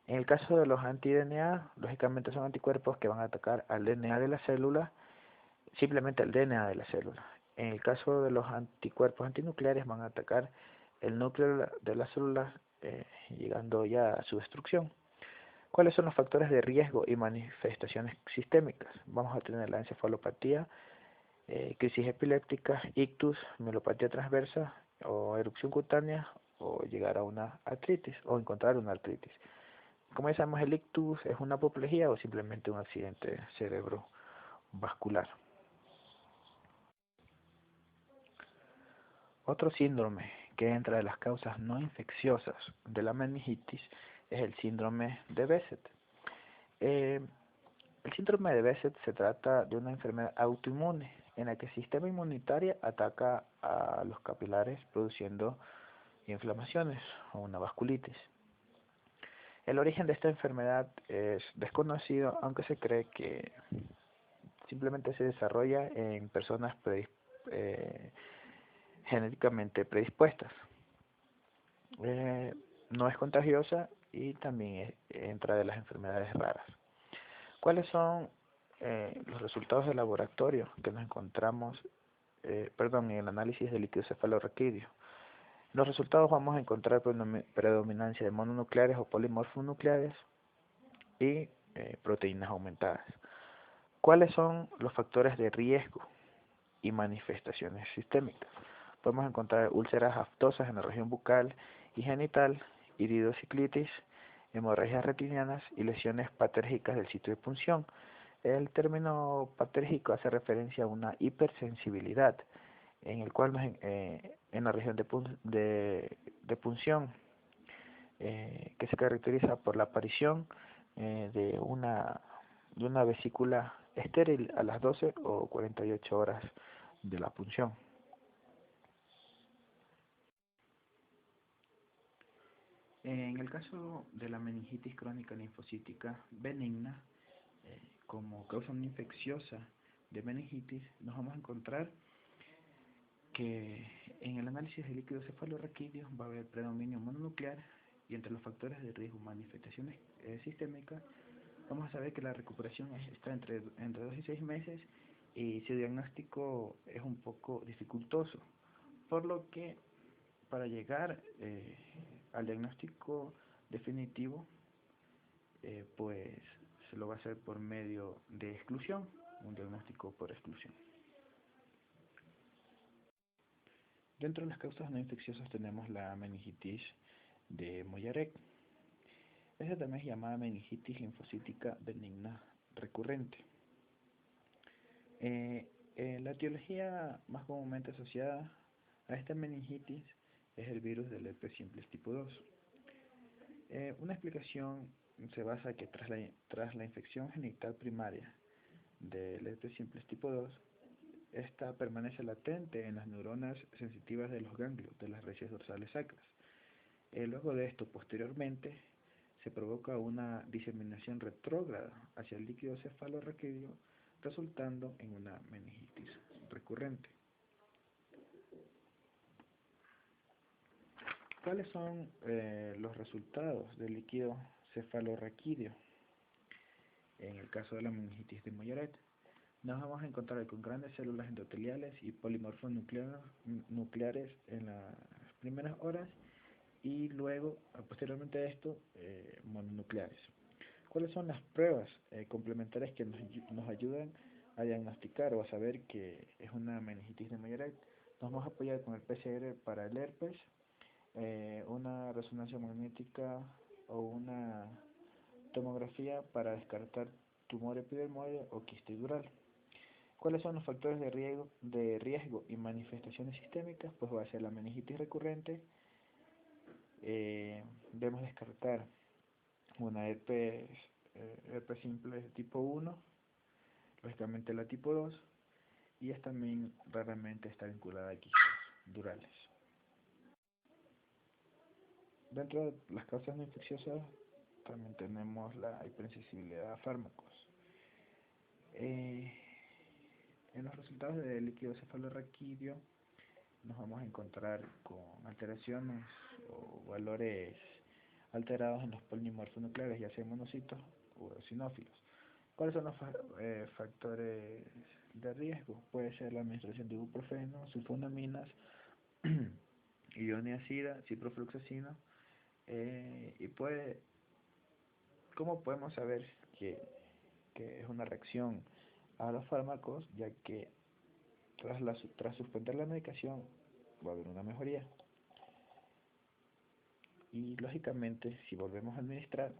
En el caso de los anti-DNA, lógicamente son anticuerpos que van a atacar al DNA de la célula, simplemente al DNA de la célula. En el caso de los anticuerpos antinucleares van a atacar el núcleo de la célula, llegando ya a su destrucción. ¿Cuáles son los factores de riesgo y manifestaciones sistémicas? Vamos a tener la encefalopatía, crisis epiléptica, ictus, mielopatía transversa o erupción cutánea, o llegar a una artritis o encontrar una artritis. Como ya sabemos, el ictus es una apoplejía o simplemente un accidente cerebrovascular. Otro síndrome que entra de las causas no infecciosas de la meningitis es el síndrome de Behçet. El síndrome de Behçet se trata de una enfermedad autoinmune en la que el sistema inmunitario ataca a los capilares produciendo inflamaciones o una vasculitis. El origen de esta enfermedad es desconocido, aunque se cree que simplemente se desarrolla en personas genéticamente predispuestas. No es contagiosa y también entra de las enfermedades raras. ¿Cuáles son los resultados de laboratorio que nos encontramos en el análisis del líquido cefalorraquídeo? En los resultados vamos a encontrar predominancia de mononucleares o polimorfonucleares y proteínas aumentadas. ¿Cuáles son los factores de riesgo y manifestaciones sistémicas? Podemos encontrar úlceras aftosas en la región bucal y genital, iridociclitis, hemorragias retinianas y lesiones patérgicas del sitio de punción. El término patérgico hace referencia a una hipersensibilidad, en el cual en la región de punción, que se caracteriza por la aparición de una vesícula estéril a las 12 o 48 horas de la punción. En el caso de la meningitis crónica linfocítica benigna, como causa no infecciosa de meningitis, nos vamos a encontrar que en el análisis del líquido cefalorraquídeo va a haber predominio mononuclear y entre los factores de riesgo manifestaciones sistémicas vamos a saber que la recuperación está entre 2 y 6 meses y su diagnóstico es un poco dificultoso, por lo que para llegar al diagnóstico definitivo pues se lo va a hacer por medio de exclusión, un diagnóstico por exclusión. Dentro de las causas no infecciosas tenemos la meningitis de Mollaret. Esta también es llamada meningitis linfocítica benigna recurrente. La etiología más comúnmente asociada a esta meningitis es el virus del herpes simplex tipo 2. Una explicación se basa que tras la infección genital primaria del herpes simplex tipo 2, esta permanece latente en las neuronas sensitivas de los ganglios de las raíces dorsales sacras. Luego de esto, posteriormente, se provoca una diseminación retrógrada hacia el líquido cefalorraquídeo, resultando en una meningitis recurrente. ¿Cuáles son los resultados del líquido cefalorraquídeo? En el caso de la meningitis de Mollaret, nos vamos a encontrar con grandes células endoteliales y polimorfos nucleares en las primeras horas y luego, posteriormente a esto, mononucleares. ¿Cuáles son las pruebas complementarias que nos ayudan a diagnosticar o a saber que es una meningitis de Mollaret? Nos vamos a apoyar con el PCR para el herpes, una resonancia magnética o una tomografía para descartar tumor epidermoide o quiste dural. ¿Cuáles son los factores de riesgo y manifestaciones sistémicas? Pues va a ser la meningitis recurrente. Debemos descartar una herpes simple tipo 1, lógicamente la tipo 2, y esta también raramente está vinculada a quistes durales. Dentro de las causas no infecciosas también tenemos la hipersensibilidad a fármacos. En los resultados del líquido cefalorraquídeo nos vamos a encontrar con alteraciones o valores alterados en los polimorfos nucleares, ya sea monocitos o eosinófilos. ¿Cuáles son los factores de riesgo? Puede ser la administración de ibuprofeno, sulfonaminas, iodoniazida, ciprofloxacino, y ¿cómo podemos saber que es una reacción a los fármacos? Ya que tras suspender la medicación va a haber una mejoría. Y lógicamente, si volvemos a administrar,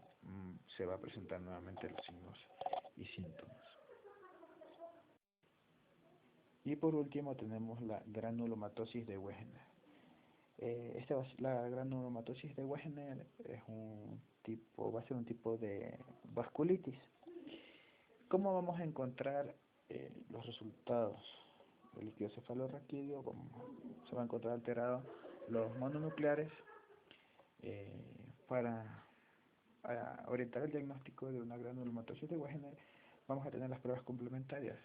se va a presentar nuevamente los signos y síntomas. Y por último tenemos la granulomatosis de Wegener. La granulomatosis de Wegener va a ser un tipo de vasculitis. ¿Cómo vamos a encontrar los resultados del líquido cefalorraquídeo? Se va a encontrar alterados los mononucleares. Para orientar el diagnóstico de una granulomatosis de Wegener, vamos a tener las pruebas complementarias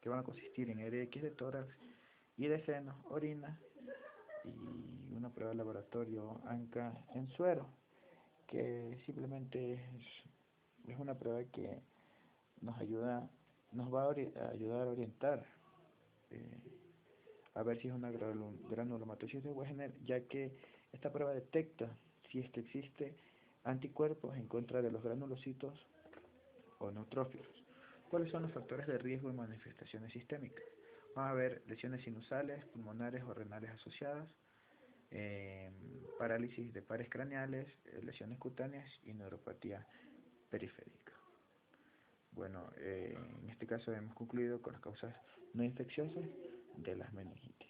que van a consistir en RX de tórax y de seno, orina y una prueba de laboratorio ANCA en suero, que simplemente es una prueba que nos va a ayudar a orientar a ver si es una granulomatosis de Wegener, ya que esta prueba detecta si es que existe anticuerpos en contra de los granulocitos o neutrófilos. ¿Cuáles son los factores de riesgo y manifestaciones sistémicas? Vamos a ver lesiones sinusales, pulmonares o renales asociadas, parálisis de pares craneales, lesiones cutáneas y neuropatía periférica. Bueno, en este caso hemos concluido con las causas no infecciosas de las meningitis.